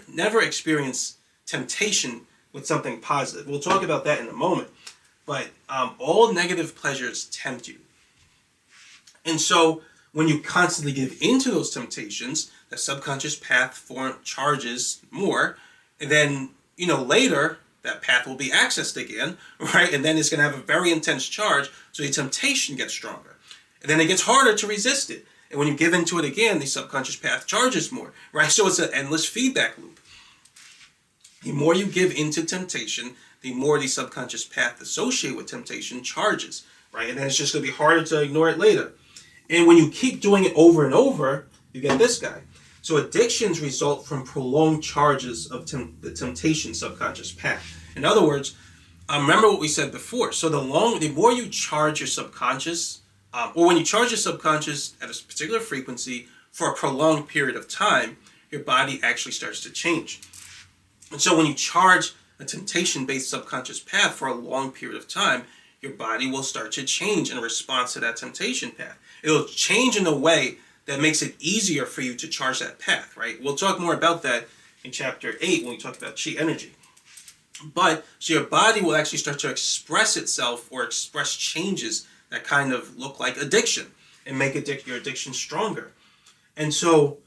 Speaker 1: never experience temptation with something positive. We'll talk about that in a moment. But all negative pleasures tempt you. And so when you constantly give into those temptations, the subconscious path charges more, and then, later, that path will be accessed again, right? And then it's going to have a very intense charge, so the temptation gets stronger. And then it gets harder to resist it. And when you give into it again, the subconscious path charges more, right? So it's an endless feedback loop. The more you give into temptation, the more the subconscious path associated with temptation charges, right? And then it's just going to be harder to ignore it later. And when you keep doing it over and over, you get this guy. So addictions result from prolonged charges of the temptation subconscious path. In other words, remember what we said before. So the more you charge your subconscious, or when you charge your subconscious at a particular frequency for a prolonged period of time, your body actually starts to change. And so when you charge a temptation-based subconscious path for a long period of time, your body will start to change in response to that temptation path. It'll change in a way that makes it easier for you to charge that path, right? We'll talk more about that in chapter 8 when we talk about chi energy. But so your body will actually start to express itself or express changes that kind of look like addiction and make your addiction stronger. And so,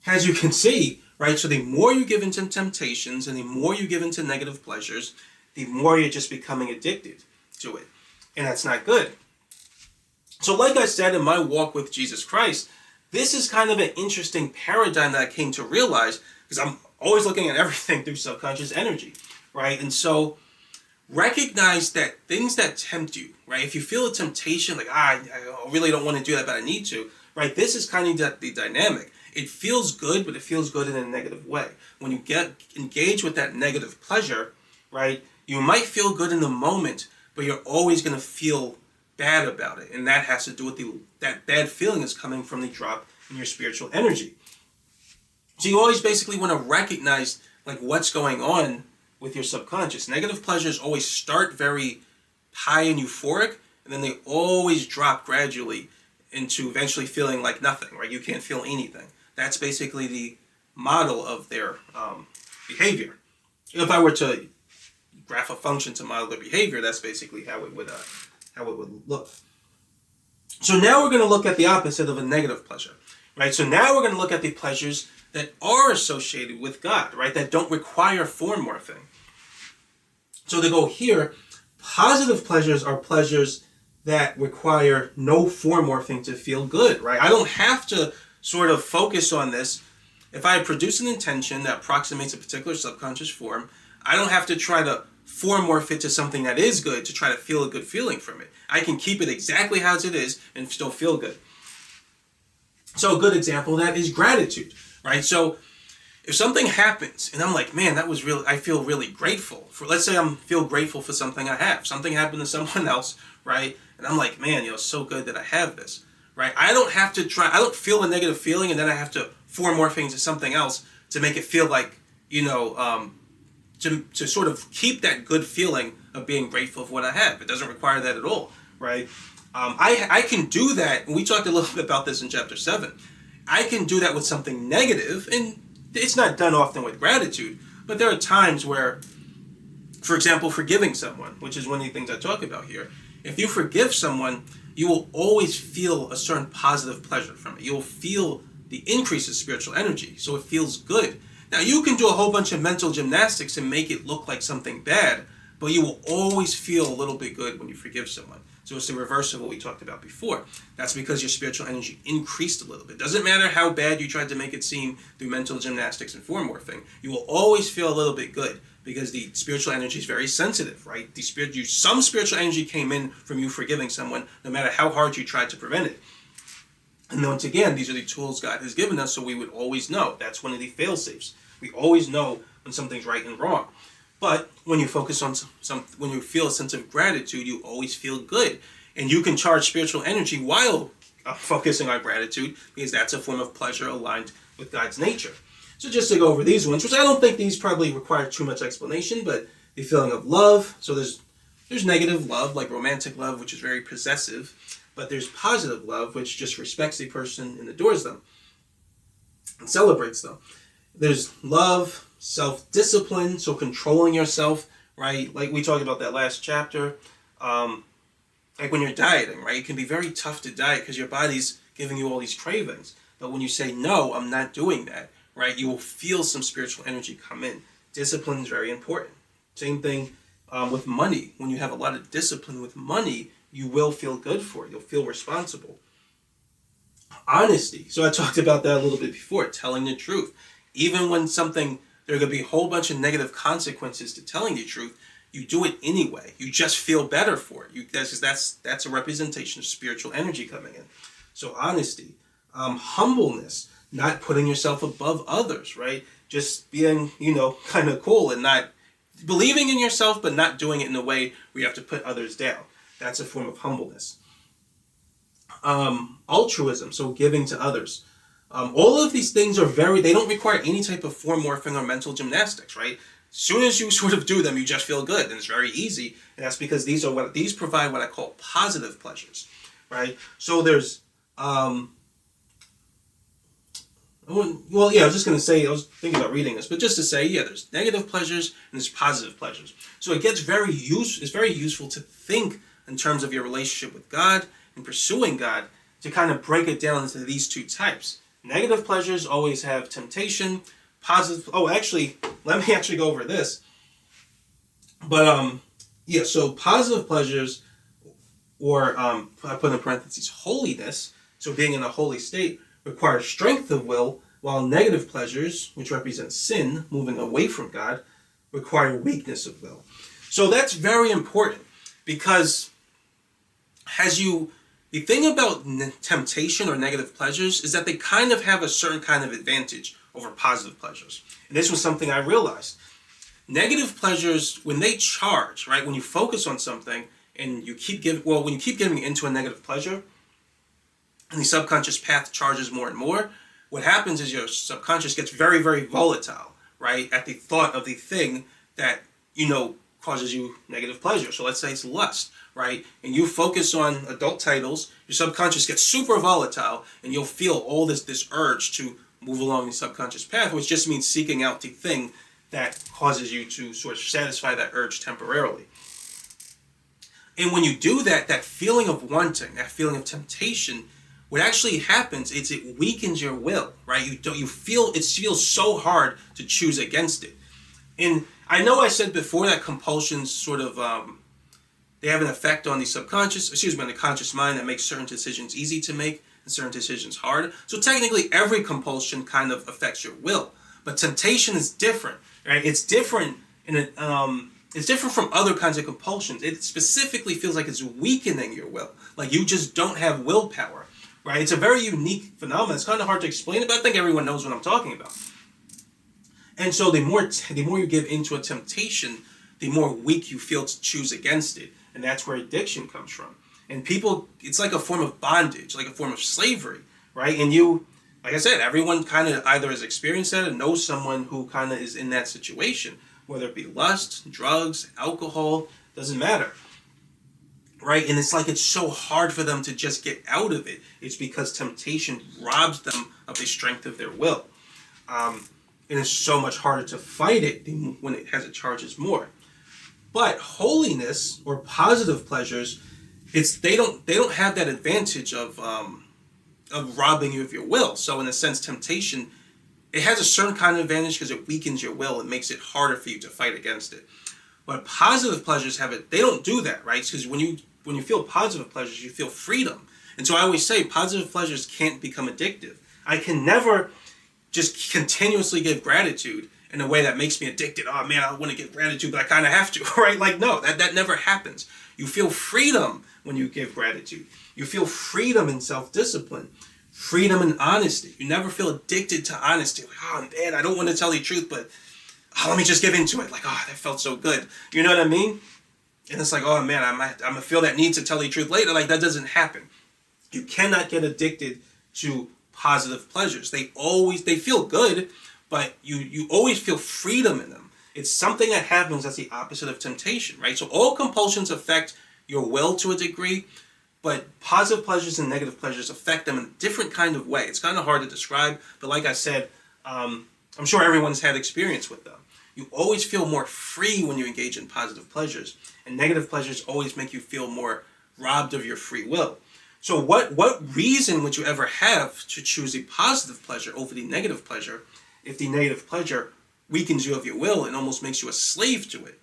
Speaker 1: as you can see, right, so the more you give into temptations and the more you give into negative pleasures, the more you're just becoming addicted to it. And that's not good. So like I said, in my walk with Jesus Christ, this is kind of an interesting paradigm that I came to realize, because I'm always looking at everything through subconscious energy, right? And so recognize that things that tempt you, right? If you feel a temptation, like, I really don't want to do that, but I need to, right? This is kind of the dynamic. It feels good, but it feels good in a negative way. When you get engaged with that negative pleasure, right, you might feel good in the moment, but you're always going to feel bad about it. And that has to do with that bad feeling is coming from the drop in your spiritual energy. So you always basically want to recognize like what's going on with your subconscious. Negative pleasures always start very high and euphoric, and then they always drop gradually into eventually feeling like nothing, right? You can't feel anything. That's basically the model of their behavior. If I were to graph a function to model their behavior, that's basically how it would look. So now we're going to look at the opposite of a negative pleasure, right? So now we're going to look at the pleasures that are associated with God, right? That don't require form morphing. So to go here, positive pleasures are pleasures that require no form morphing to feel good, right? I don't have to sort of focus on this. If I produce an intention that approximates a particular subconscious form, I don't have to try to form morph it to something that is good to try to feel a good feeling from it. I can keep it exactly as it is and still feel good. So a good example of that is gratitude, right? So if something happens and I'm like, man, that was really, I feel really grateful for, let's say I feel grateful for something I have. Something happened to someone else, right? And I'm like, man, it's so good that I have this, right? I don't have to try, I don't feel a negative feeling and then I have to form morph into something else to make it feel like, to sort of keep that good feeling of being grateful for what I have. It doesn't require that at all, right? I can do that, and we talked a little bit about this in chapter 7. I can do that with something negative, and it's not done often with gratitude, but there are times where, for example, forgiving someone, which is one of the things I talk about here. If you forgive someone, you will always feel a certain positive pleasure from it. You'll feel the increase of spiritual energy, so it feels good. Now, you can do a whole bunch of mental gymnastics and make it look like something bad, but you will always feel a little bit good when you forgive someone. So it's the reverse of what we talked about before. That's because your spiritual energy increased a little bit. Doesn't matter how bad you tried to make it seem through mental gymnastics and form morphing, you will always feel a little bit good because the spiritual energy is very sensitive, right? Some spiritual energy came in from you forgiving someone, no matter how hard you tried to prevent it. And once again, these are the tools God has given us so we would always know. That's one of the fail-safes. We always know when something's right and wrong. But when you focus on when you feel a sense of gratitude, you always feel good. And you can charge spiritual energy while focusing on gratitude because that's a form of pleasure aligned with God's nature. So just to go over these ones, which I don't think these probably require too much explanation, but the feeling of love. So there's negative love, like romantic love, which is very possessive. But there's positive love, which just respects the person and adores them and celebrates them. There's love, self-discipline, so controlling yourself, right? Like we talked about that last chapter. Like when you're dieting, right? It can be very tough to diet because your body's giving you all these cravings. But when you say, no, I'm not doing that, right? You will feel some spiritual energy come in. Discipline is very important. Same thing with money. When you have a lot of discipline with money, you will feel good for it. You'll feel responsible. Honesty. So I talked about that a little bit before, telling the truth. Even when there are going to be a whole bunch of negative consequences to telling the truth, you do it anyway. You just feel better for it. That's a representation of spiritual energy coming in. So honesty. Humbleness. Not putting yourself above others, right? Just being, kind of cool and not believing in yourself, but not doing it in a way where you have to put others down. That's a form of humbleness. Altruism, so giving to others. All of these things they don't require any type of form morphing or mental gymnastics, right? As soon as you sort of do them, you just feel good, and it's very easy. And that's because these provide what I call positive pleasures, right? So there's, I was just going to say, I was thinking about reading this, but just to say, there's negative pleasures and there's positive pleasures. So it's very useful to think in terms of your relationship with God and pursuing God to kind of break it down into these two types. Negative pleasures always have temptation. Positive, let me actually go over this. But, so positive pleasures, or I put in parentheses, holiness, so being in a holy state, require strength of will, while negative pleasures, which represent sin, moving away from God, require weakness of will. So that's very important because the thing about temptation or negative pleasures is that they kind of have a certain kind of advantage over positive pleasures. And this was something I realized. Negative pleasures, when they charge, right, when you focus on something and you keep giving into a negative pleasure, and the subconscious path charges more and more, what happens is your subconscious gets very, very volatile, right, at the thought of the thing that, causes you negative pleasure. So let's say it's lust, right? And you focus on adult titles, your subconscious gets super volatile, and you'll feel all this urge to move along the subconscious path, which just means seeking out the thing that causes you to sort of satisfy that urge temporarily. And when you do that, that feeling of wanting, that feeling of temptation, what actually happens is it weakens your will, right? You feel it feels so hard to choose against it. And I know I said before that compulsions sort of they have an effect on the conscious mind that makes certain decisions easy to make and certain decisions hard. So technically every compulsion kind of affects your will. But temptation is different, right? It's different it's different from other kinds of compulsions. It specifically feels like it's weakening your will. Like you just don't have willpower, right? It's a very unique phenomenon. It's kind of hard to explain it, but I think everyone knows what I'm talking about. And so the more you give into a temptation, the more weak you feel to choose against it. And that's where addiction comes from. And people, it's like a form of bondage, like a form of slavery, right? And you, like I said, everyone kind of either has experienced that or knows someone who kind of is in that situation, whether it be lust, drugs, alcohol, doesn't matter, right? And it's like it's so hard for them to just get out of it. It's because temptation robs them of the strength of their will. And it's so much harder to fight it when it has its charges more. But holiness or positive pleasures, they don't have that advantage of robbing you of your will. So in a sense, temptation, it has a certain kind of advantage because it weakens your will and makes it harder for you to fight against it. But positive pleasures they don't do that, right? Because when you feel positive pleasures, you feel freedom. And so I always say positive pleasures can't become addictive. I can never just continuously give gratitude in a way that makes me addicted. Oh man, I want to give gratitude, but I kind of have to, right? Like, no, that never happens. You feel freedom when you give gratitude. You feel freedom in self-discipline, freedom in honesty. You never feel addicted to honesty. Like, oh man, I don't want to tell the truth, but let me just give into it. Like, oh, that felt so good. You know what I mean? And it's like, oh man, I'm going to feel that need to tell the truth later. Like, that doesn't happen. You cannot get addicted to positive pleasures. They feel good, but you always feel freedom in them. It's something that happens that's the opposite of temptation, right? So all compulsions affect your will to a degree, but positive pleasures and negative pleasures affect them in a different kind of way. It's kind of hard to describe, but like I said, I'm sure everyone's had experience with them. You always feel more free when you engage in positive pleasures, and negative pleasures always make you feel more robbed of your free will. So what reason would you ever have to choose a positive pleasure over the negative pleasure if the negative pleasure weakens you of your will and almost makes you a slave to it?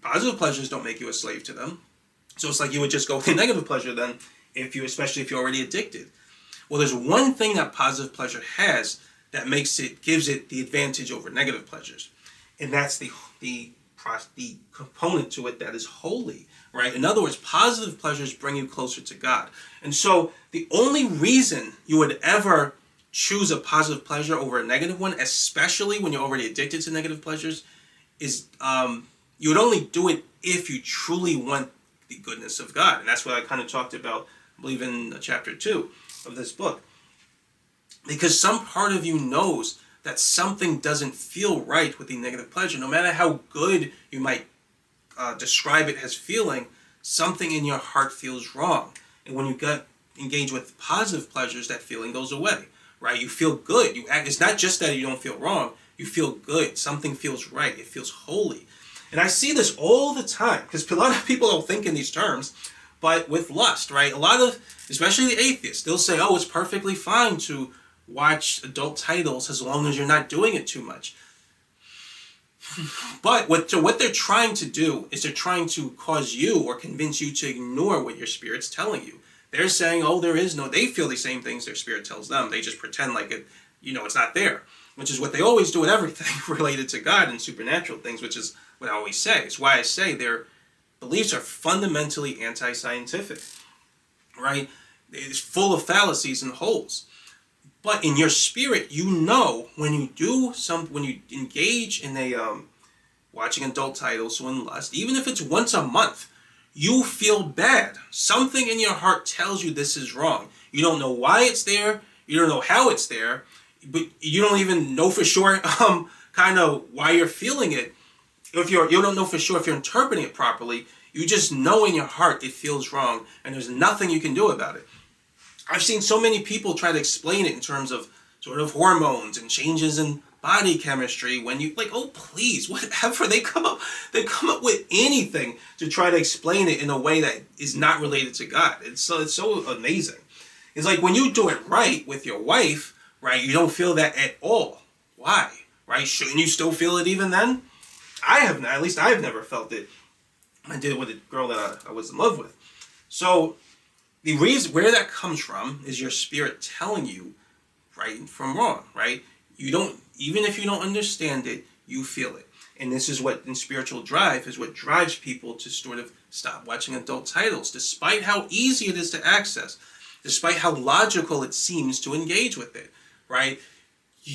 Speaker 1: Positive pleasures don't make you a slave to them. So it's like you would just go with the negative pleasure then, especially if you're already addicted. Well, there's one thing that positive pleasure has that gives it the advantage over negative pleasures. And that's the component to it that is holy, right? In other words, positive pleasures bring you closer to God. And so the only reason you would ever choose a positive pleasure over a negative one, especially when you're already addicted to negative pleasures, is you would only do it if you truly want the goodness of God. And that's what I kind of talked about, I believe, in chapter 2 of this book. Because some part of you knows that something doesn't feel right with the negative pleasure. No matter how good you might describe it as feeling, something in your heart feels wrong. And when you engage with positive pleasures, that feeling goes away, right? You feel good. It's not just that you don't feel wrong. You feel good. Something feels right. It feels holy. And I see this all the time because a lot of people don't think in these terms, but with lust, right? A lot of, especially the atheists, they'll say, oh, it's perfectly fine to watch adult titles as long as you're not doing it too much. But what they're trying to do is they're trying to cause you or convince you to ignore what your spirit's telling you. They're saying, oh, they feel the same things their spirit tells them. They just pretend like it's not there, which is what they always do with everything related to God and supernatural things, which is what I always say. It's why I say their beliefs are fundamentally anti-scientific, right? It's full of fallacies and holes. But in your spirit, when you engage in watching adult titles, so in lust, even if it's once a month, you feel bad. Something in your heart tells you this is wrong. You don't know why it's there. You don't know how it's there, but you don't even know for sure kind of why you're feeling it. You don't know for sure if you're interpreting it properly. You just know in your heart it feels wrong, and there's nothing you can do about it. I've seen so many people try to explain it in terms of sort of hormones and changes in body chemistry, when you like, oh please, whatever. They come up with anything to try to explain it in a way that is not related to God. It's so amazing. It's like when you do it right with your wife, right, you don't feel that at all. Why? Right? Shouldn't you still feel it even then? At least I've never felt it. I did it with a girl that I was in love with. So the reason where that comes from is your spirit telling you right from wrong, right? You don't, even if you don't understand it, you feel it. And this is what in spiritual drive is what drives people to sort of stop watching adult titles, despite how easy it is to access, despite how logical it seems to engage with it, right?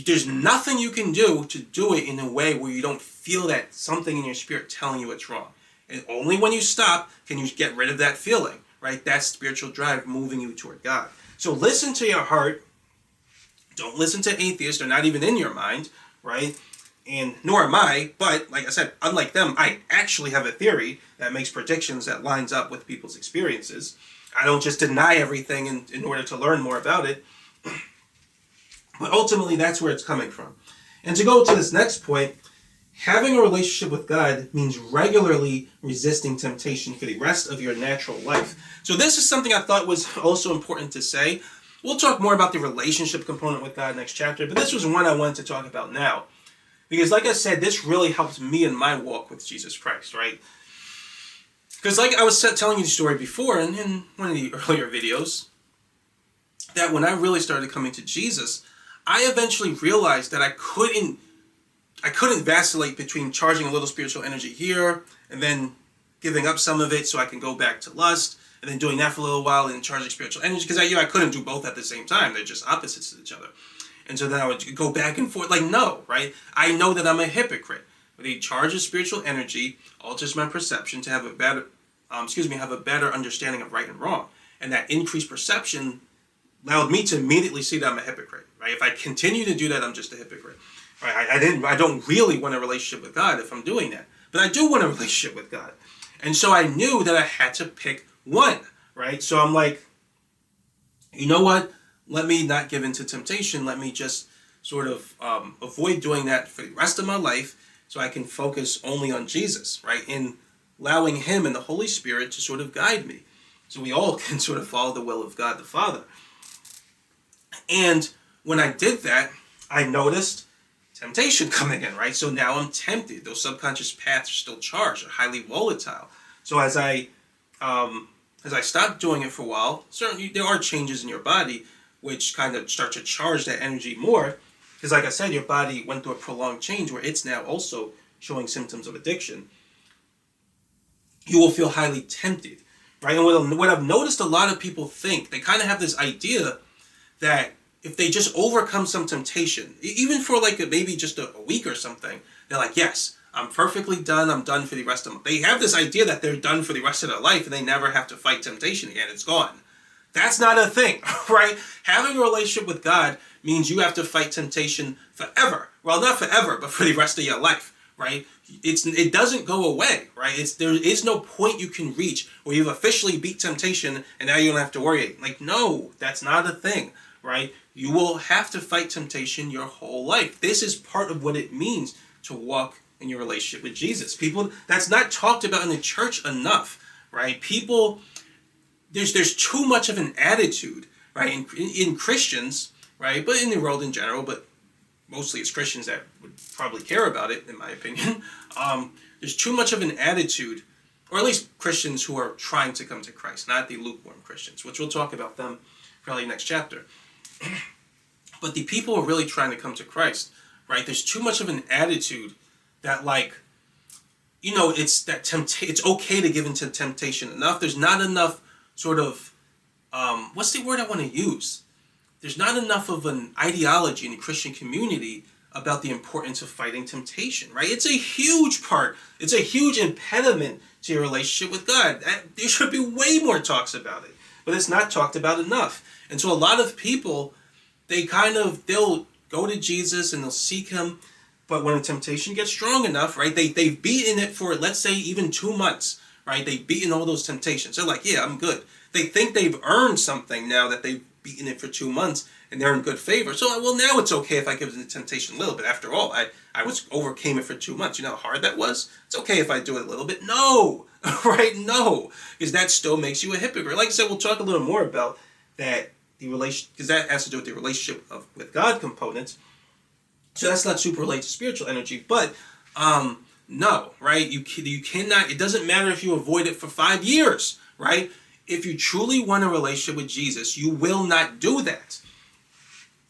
Speaker 1: There's nothing you can do to do it in a way where you don't feel that something in your spirit telling you it's wrong. And only when you stop can you get rid of that feeling, right? That's spiritual drive moving you toward God. So listen to your heart. Don't listen to atheists. They're not even in your mind, right? And nor am I. But like I said, unlike them, I actually have a theory that makes predictions that lines up with people's experiences. I don't just deny everything in order to learn more about it. But ultimately, that's where it's coming from. And to go to this next point, having a relationship with God means regularly resisting temptation for the rest of your natural life. So this is something I thought was also important to say. We'll talk more about the relationship component with God next chapter, but this was one I wanted to talk about now. Because like I said, this really helps me in my walk with Jesus Christ, right? Because like I was telling you the story before in one of the earlier videos, that when I really started coming to Jesus, I eventually realized that I couldn't vacillate between charging a little spiritual energy here and then giving up some of it so I can go back to lust, and then doing that for a little while and charging spiritual energy, because I couldn't do both at the same time. They're just opposites of each other. And so then I would go back and forth. Like, no, right? I know that I'm a hypocrite. But he charges spiritual energy, alters my perception to have a better understanding of right and wrong. And that increased perception allowed me to immediately see that I'm a hypocrite, right? If I continue to do that, I'm just a hypocrite. Right? I don't really want a relationship with God if I'm doing that. But I do want a relationship with God. And so I knew that I had to pick one, right? So I'm like, you know what? Let me not give in to temptation. Let me just sort of avoid doing that for the rest of my life so I can focus only on Jesus, right? In allowing him and the Holy Spirit to sort of guide me. So we all can sort of follow the will of God the Father. And when I did that, I noticed temptation coming in, right? So now I'm tempted. Those subconscious paths are still charged, are highly volatile. So as I stopped doing it for a while, certainly there are changes in your body which kind of start to charge that energy more. Because like I said, your body went through a prolonged change where it's now also showing symptoms of addiction. You will feel highly tempted, right? And what I've noticed a lot of people think, they kind of have this idea that if they just overcome some temptation, even for like maybe just a week or something, they're like, yes, I'm perfectly done. I'm done for the rest of them. They have this idea that they're done for the rest of their life and they never have to fight temptation again. It's gone. That's not a thing, right? Having a relationship with God means you have to fight temptation forever. Well, not forever, but for the rest of your life, right? It doesn't go away, right? There is no point you can reach where you've officially beat temptation and now you don't have to worry. Like, no, that's not a thing, right? You will have to fight temptation your whole life. This is part of what it means to walk in your relationship with Jesus. People, that's not talked about in the church enough, right? People, there's too much of an attitude, right? In Christians, right? But in the world in general, but mostly it's Christians that would probably care about it, in my opinion. There's too much of an attitude, or at least Christians who are trying to come to Christ, not the lukewarm Christians, which we'll talk about them probably next chapter. But the people who are really trying to come to Christ, right? There's too much of an attitude that, like, you know, it's okay to give into temptation enough. There's not enough sort of, what's the word I want to use? There's not enough of an ideology in the Christian community about the importance of fighting temptation, right? It's a huge part. It's a huge impediment to your relationship with God. There should be way more talks about it, but it's not talked about enough. And so a lot of people, they'll go to Jesus and they'll seek him, but when a temptation gets strong enough, right, they've beaten it for, let's say, even 2 months, right? They've beaten all those temptations. They're like, yeah, I'm good. They think they've earned something now that they've beaten it for 2 months and they're in good favor. So, well, now it's okay if I give in to temptation a little bit. After all, I overcame it for 2 months. You know how hard that was? It's okay if I do it a little bit. No, right? No, because that still makes you a hypocrite. Like I said, we'll talk a little more about that, the relation, because that has to do with the relationship with God components. So that's not super related to spiritual energy, but no, right? You cannot. It doesn't matter if you avoid it for 5 years, right? If you truly want a relationship with Jesus, you will not do that.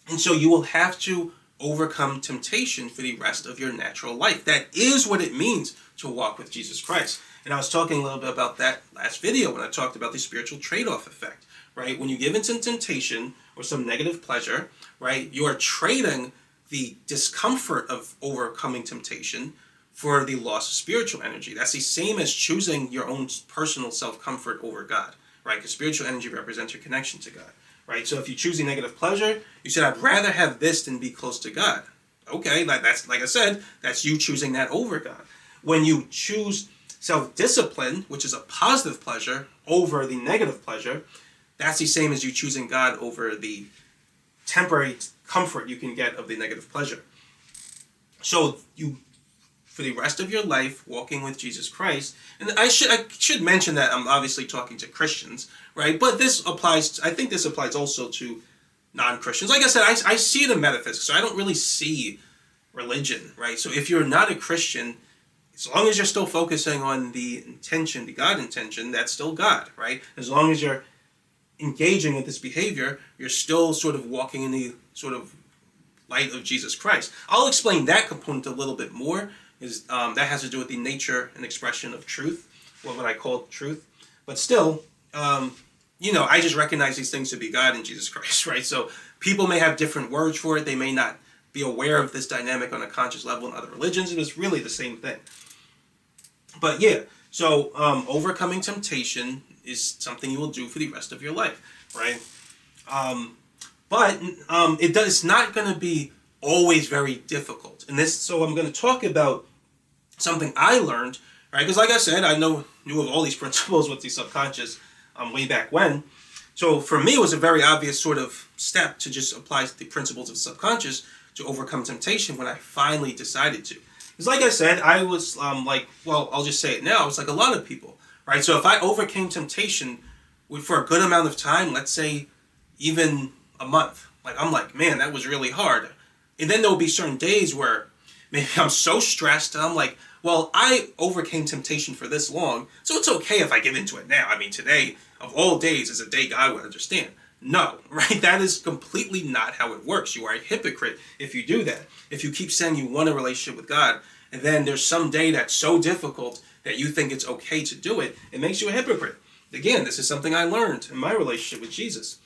Speaker 1: And so you will have to overcome temptation for the rest of your natural life. That is what it means to walk with Jesus Christ. And I was talking a little bit about that last video when I talked about the spiritual trade-off effect, right? When you give into temptation or some negative pleasure, right, you are trading the discomfort of overcoming temptation for the loss of spiritual energy. That's the same as choosing your own personal self-comfort over God, right? Because spiritual energy represents your connection to God, right? So if you choose the negative pleasure, you said, I'd rather have this than be close to God. Okay, that's, like I said, that's you choosing that over God. When you choose self-discipline, which is a positive pleasure, over the negative pleasure, that's the same as you choosing God over the temporary comfort you can get of the negative pleasure. So you, for the rest of your life, walking with Jesus Christ, and I should mention that I'm obviously talking to Christians, right? But this applies, I think this applies also to non-Christians. Like I said, I see the metaphysics, so I don't really see religion, right? So if you're not a Christian, as long as you're still focusing on the intention, the God intention, that's still God, right? As long as you're engaging with this behavior, you're still sort of walking in the sort of light of Jesus Christ. I'll explain that component a little bit more. That has to do with the nature and expression of truth, what I call truth. But still, I just recognize these things to be God and Jesus Christ, right? So people may have different words for it. They may not be aware of this dynamic on a conscious level in other religions. It is really the same thing. But yeah, so overcoming temptation is something you will do for the rest of your life, right? But it's not going to be always very difficult. And so I'm going to talk about something I learned, right? Because like I said, I knew of all these principles with the subconscious way back when. So for me, it was a very obvious sort of step to just apply the principles of subconscious to overcome temptation when I finally decided to. Because like I said, I was I'll just say it now, it's like a lot of people, right? So if I overcame temptation for a good amount of time, let's say even a month, I'm like, man, that was really hard. And then there'll be certain days where maybe I'm so stressed and I'm like, well, I overcame temptation for this long, so it's okay if I give into it now. I mean, today, of all days, is a day God would understand. No, right? That is completely not how it works. You are a hypocrite if you do that. If you keep saying you want a relationship with God, and then there's some day that's so difficult that you think it's okay to do it, it makes you a hypocrite. Again, this is something I learned in my relationship with Jesus.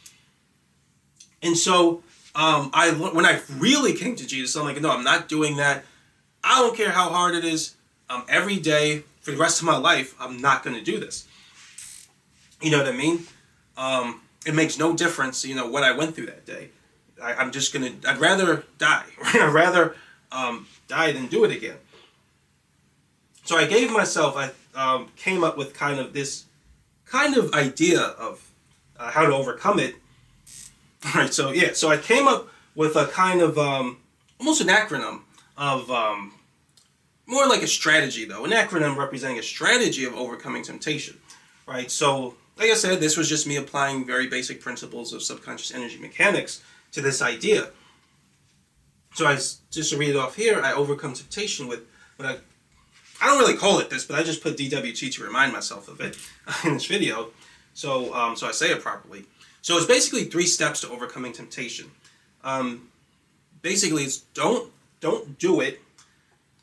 Speaker 1: And so, when I really came to Jesus, I'm like, no, I'm not doing that. I don't care how hard it is. Every day, for the rest of my life, I'm not going to do this. You know what I mean? It makes no difference, what I went through that day. I'd rather die. I'd rather die than do it again. So I came up with this kind of idea of how to overcome it. All right, so I came up with a kind of, almost an acronym of, more like a strategy though, an acronym representing a strategy of overcoming temptation, right? So, like I said, this was just me applying very basic principles of subconscious energy mechanics to this idea. So just to read it off here, I overcome temptation with what I don't really call it this, but I just put DWT to remind myself of it in this video. So I say it properly. So it's basically 3 steps to overcoming temptation. Basically, it's don't do it,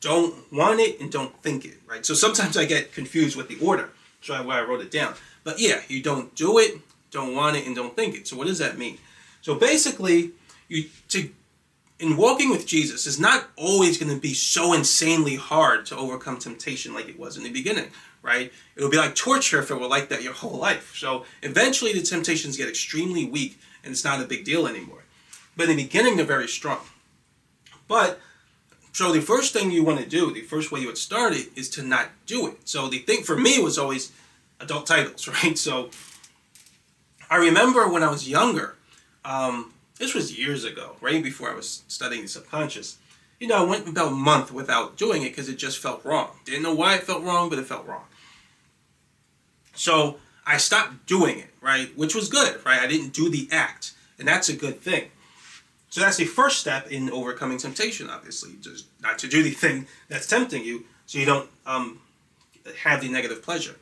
Speaker 1: don't want it, and don't think it, right? So sometimes I get confused with the order. That's why I wrote it down. But yeah, you don't do it, don't want it, and don't think it. So what does that mean? So basically, in walking with Jesus, it's not always going to be so insanely hard to overcome temptation like it was in the beginning, right? It would be like torture if it were like that your whole life. So eventually the temptations get extremely weak and it's not a big deal anymore. But in the beginning, they're very strong. So the first thing you want to do, the first way you would start it, is to not do it. So the thing for me was always adult titles, right? So I remember when I was younger, This was years ago, right before I was studying the subconscious. I went about a month without doing it because it just felt wrong. Didn't know why it felt wrong, but it felt wrong. So I stopped doing it, right? Which was good, right? I didn't do the act, and that's a good thing. So that's the first step in overcoming temptation, obviously. Just not to do the thing that's tempting you so you don't have the negative pleasure.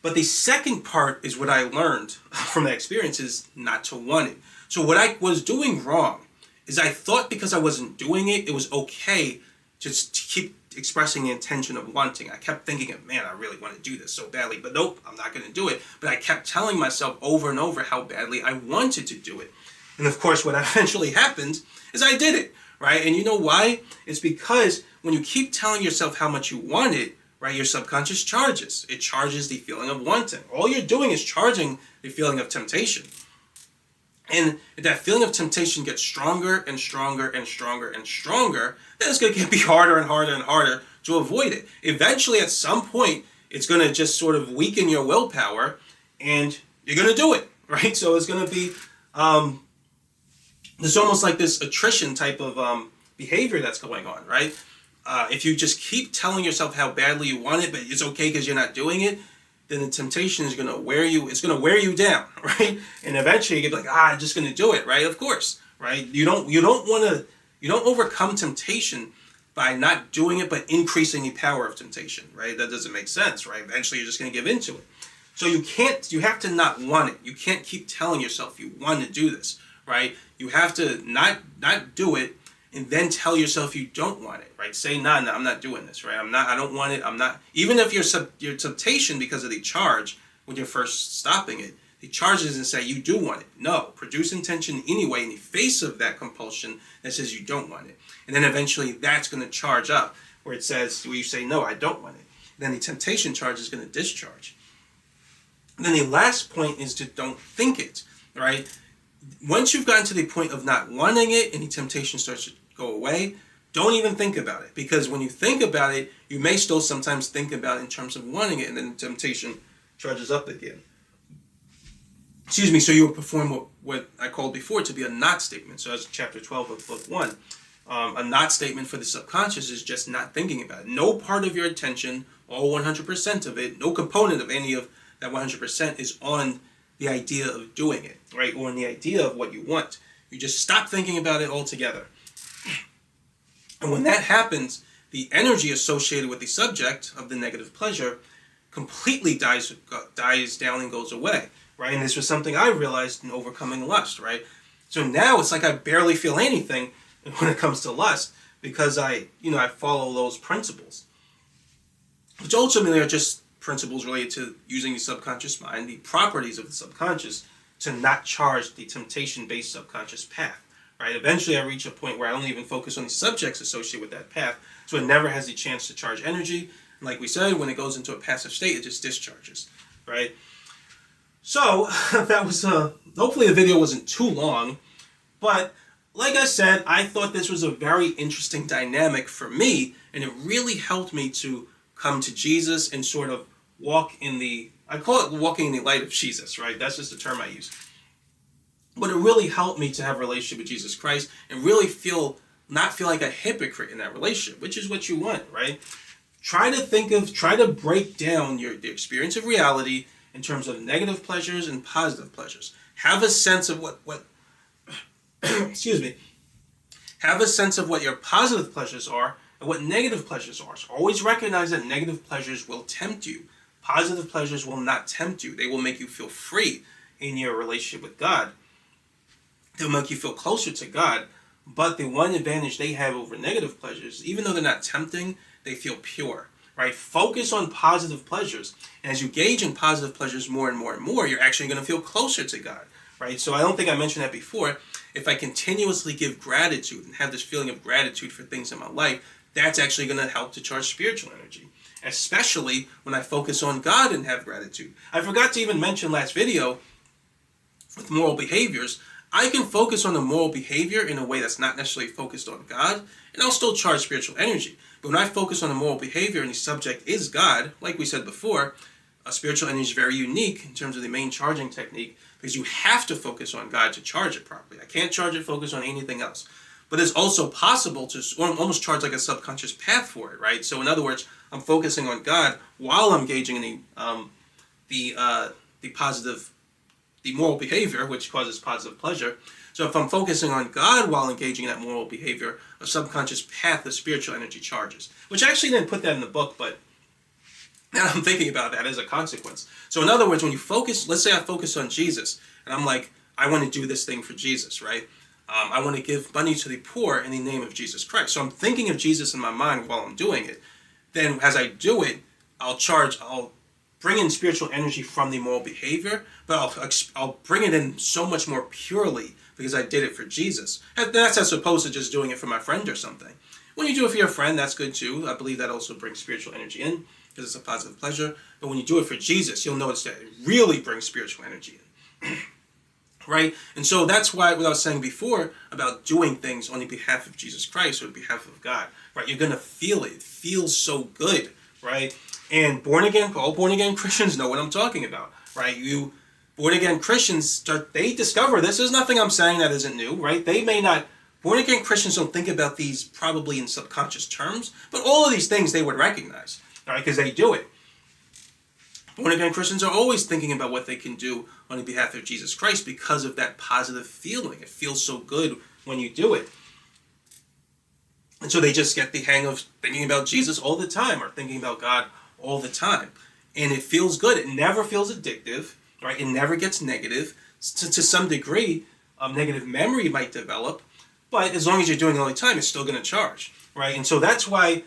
Speaker 1: But the second part is what I learned from that experience is not to want it. So what I was doing wrong is I thought because I wasn't doing it, it was okay just to keep expressing the intention of wanting. I kept thinking, man, I really want to do this so badly, but nope, I'm not going to do it. But I kept telling myself over and over how badly I wanted to do it. And of course, what eventually happened is I did it, right? And you know why? It's because when you keep telling yourself how much you want it, right, your subconscious charges. It charges the feeling of wanting. All you're doing is charging the feeling of temptation. And if that feeling of temptation gets stronger and stronger and stronger and stronger, then it's going to be harder and harder and harder to avoid it. Eventually, at some point, it's going to just sort of weaken your willpower, and you're going to do it, right? So it's going to be, there's almost like this attrition type of behavior that's going on, right? If you just keep telling yourself how badly you want it, but it's okay because you're not doing it, then the temptation is going to wear you. It's going to wear you down, right? And eventually you get like, I'm just going to do it, right? Of course, right? You don't overcome temptation by not doing it, but increasing the power of temptation, right? That doesn't make sense, right? Eventually you're just going to give into it. So you have to not want it. You can't keep telling yourself you want to do this, right? You have to not do it and then tell yourself you don't want it, right? Say, no, I'm not doing this, right? I don't want it, I'm not. Even if your temptation because of the charge, when you're first stopping it, the charge doesn't say you do want it. No, produce intention anyway in the face of that compulsion that says you don't want it. And then eventually that's going to charge up where it says, where you say, no, I don't want it. And then the temptation charge is going to discharge. And then the last point is to don't think it, right? Once you've gotten to the point of not wanting it and the temptation starts to go away, don't even think about it. Because when you think about it, you may still sometimes think about it in terms of wanting it, and then the temptation charges up again. Excuse me, so you will perform what I called before to be a not statement. So that's chapter 12 of book 1. A not statement for the subconscious is just not thinking about it. No part of your attention, all 100% of it, no component of any of that 100% is on the idea of doing it, right? Or on the idea of what you want. You just stop thinking about it altogether. And when that happens, the energy associated with the subject of the negative pleasure completely dies down and goes away, right? And this was something I realized in overcoming lust, right? So now it's like I barely feel anything when it comes to lust because I follow those principles, which ultimately are just principles related to using the subconscious mind, the properties of the subconscious to not charge the temptation-based subconscious path. Right? Eventually I reach a point where I don't even focus on the subjects associated with that path, so it never has the chance to charge energy. And like we said, when it goes into a passive state, it just discharges, right? So that was, hopefully the video wasn't too long, but like I said, I thought this was a very interesting dynamic for me, and it really helped me to come to Jesus and sort of walk in I call it walking in the light of Jesus, right? That's just the term I use. But it really helped me to have a relationship with Jesus Christ and really not feel like a hypocrite in that relationship, which is what you want, right? Try to break down the experience of reality in terms of negative pleasures and positive pleasures. Have a sense of what excuse me. Have a sense of what your positive pleasures are and what negative pleasures are. So always recognize that negative pleasures will tempt you. Positive pleasures will not tempt you. They will make you feel free in your relationship with God. They'll make you feel closer to God. But the one advantage they have over negative pleasures, even though they're not tempting, they feel pure, right? Focus on positive pleasures. And as you gauge in positive pleasures more and more and more, you're actually going to feel closer to God, right? So I don't think I mentioned that before. If I continuously give gratitude and have this feeling of gratitude for things in my life, that's actually going to help to charge spiritual energy, especially when I focus on God and have gratitude. I forgot to even mention last video with moral behaviors. I can focus on the moral behavior in a way that's not necessarily focused on God, and I'll still charge spiritual energy. But when I focus on the moral behavior and the subject is God, like we said before, spiritual energy is very unique in terms of the main charging technique because you have to focus on God to charge it properly. I can't charge it, focus on anything else. But it's also possible to almost charge like a subconscious path for it, right? So in other words, I'm focusing on God while I'm engaging in the moral behavior, which causes positive pleasure. So if I'm focusing on God while engaging in that moral behavior, a subconscious path of spiritual energy charges. Which I actually didn't put that in the book, but now I'm thinking about that as a consequence. So in other words, when you focus, let's say I focus on Jesus, and I'm like, I want to do this thing for Jesus, right? I want to give money to the poor in the name of Jesus Christ. So I'm thinking of Jesus in my mind while I'm doing it. Then as I do it, I'll bring in spiritual energy from the moral behavior, but I'll bring it in so much more purely because I did it for Jesus. And that's as opposed to just doing it for my friend or something. When you do it for your friend, that's good too. I believe that also brings spiritual energy in because it's a positive pleasure. But when you do it for Jesus, you'll notice that it really brings spiritual energy in. Right? And so that's why what I was saying before about doing things on the behalf of Jesus Christ or the behalf of God. Right? You're going to feel it. It feels so good. Right? And all born again Christians know what I'm talking about. Right? Born again Christians, they discover this. There's nothing I'm saying that isn't new. Right? They may not. Born again Christians don't think about these probably in subconscious terms, but all of these things they would recognize. All right? Because they do it. Born again Christians are always thinking about what they can do on the behalf of Jesus Christ because of that positive feeling. It feels so good when you do it. And so they just get the hang of thinking about Jesus all the time or thinking about God all the time. And it feels good. It never feels addictive, right? It never gets negative. To some degree, negative memory might develop, but as long as you're doing it all the time, it's still going to charge, right? And so that's why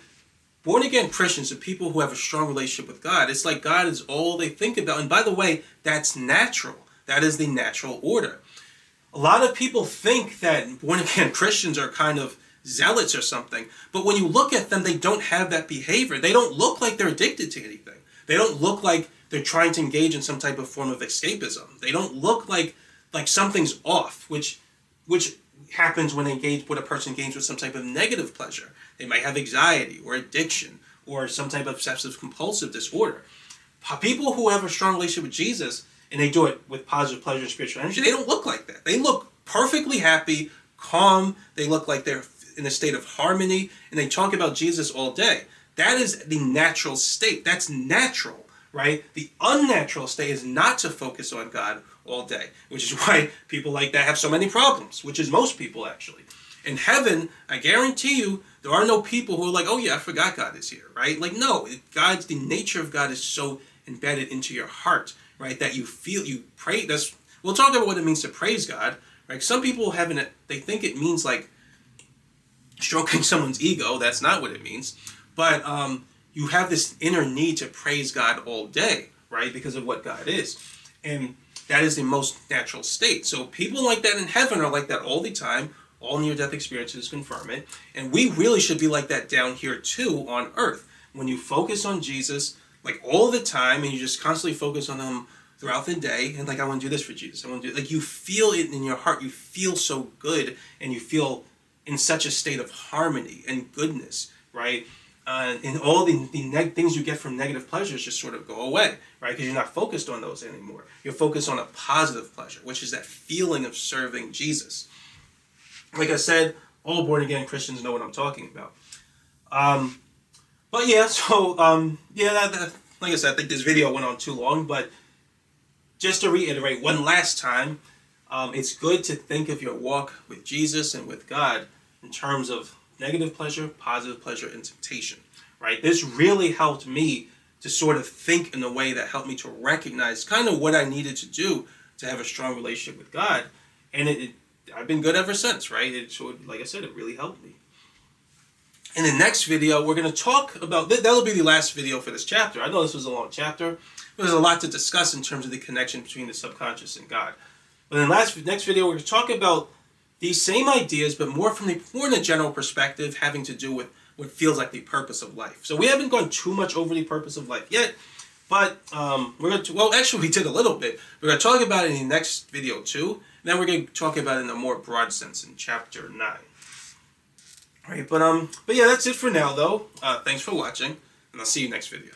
Speaker 1: born-again Christians are people who have a strong relationship with God. It's like God is all they think about. And by the way, that's natural. That is the natural order. A lot of people think that born-again Christians are kind of zealots or something. But when you look at them, they don't have that behavior. They don't look like they're addicted to anything. They don't look like they're trying to engage in some type of form of escapism. They don't look like something's off, which happens when a person engages with some type of negative pleasure. They might have anxiety or addiction or some type of obsessive compulsive disorder. People who have a strong relationship with Jesus and they do it with positive pleasure and spiritual energy, they don't look like that. They look perfectly happy, calm. They look like they're in a state of harmony, and they talk about Jesus all day. That is the natural state. That's natural, right? The unnatural state is not to focus on God all day, which is why people like that have so many problems, which is most people actually. In heaven, I guarantee you, there are no people who are like, oh yeah, I forgot God is here, right? Like, no, the nature of God is so embedded into your heart, right? That you pray. We'll talk about what it means to praise God, right? Some people they think it means like stroking someone's ego. That's not what it means. But you have this inner need to praise God all day, right? Because of what God is. And that is the most natural state. So people like that in heaven are like that all the time. All near-death experiences confirm it. And we really should be like that down here too on earth. When you focus on Jesus like all the time and you just constantly focus on him throughout the day and like, I want to do this for Jesus. I want to do like you feel it in your heart. You feel so good and you feel in such a state of harmony and goodness, right? And all the things you get from negative pleasures just sort of go away, right? Because you're not focused on those anymore. You're focused on a positive pleasure, which is that feeling of serving Jesus. Like I said, all born-again Christians know what I'm talking about. But yeah, so, like I said, I think this video went on too long, but just to reiterate one last time, it's good to think of your walk with Jesus and with God in terms of negative pleasure, positive pleasure, and temptation, right? This really helped me to sort of think in a way that helped me to recognize kind of what I needed to do to have a strong relationship with God. And I've been good ever since, right? Like I said, it really helped me. In the next video, we're going to talk about, that'll be the last video for this chapter. I know this was a long chapter, but there's a lot to discuss in terms of the connection between the subconscious and God. But in the next video, we're going to talk about these same ideas, but more in a general perspective, having to do with what feels like the purpose of life. So we haven't gone too much over the purpose of life yet, but actually we did a little bit. We're going to talk about it in the next video too. And then we're going to talk about it in a more broad sense in chapter 9. All right, but yeah, that's it for now though. Thanks for watching, and I'll see you next video.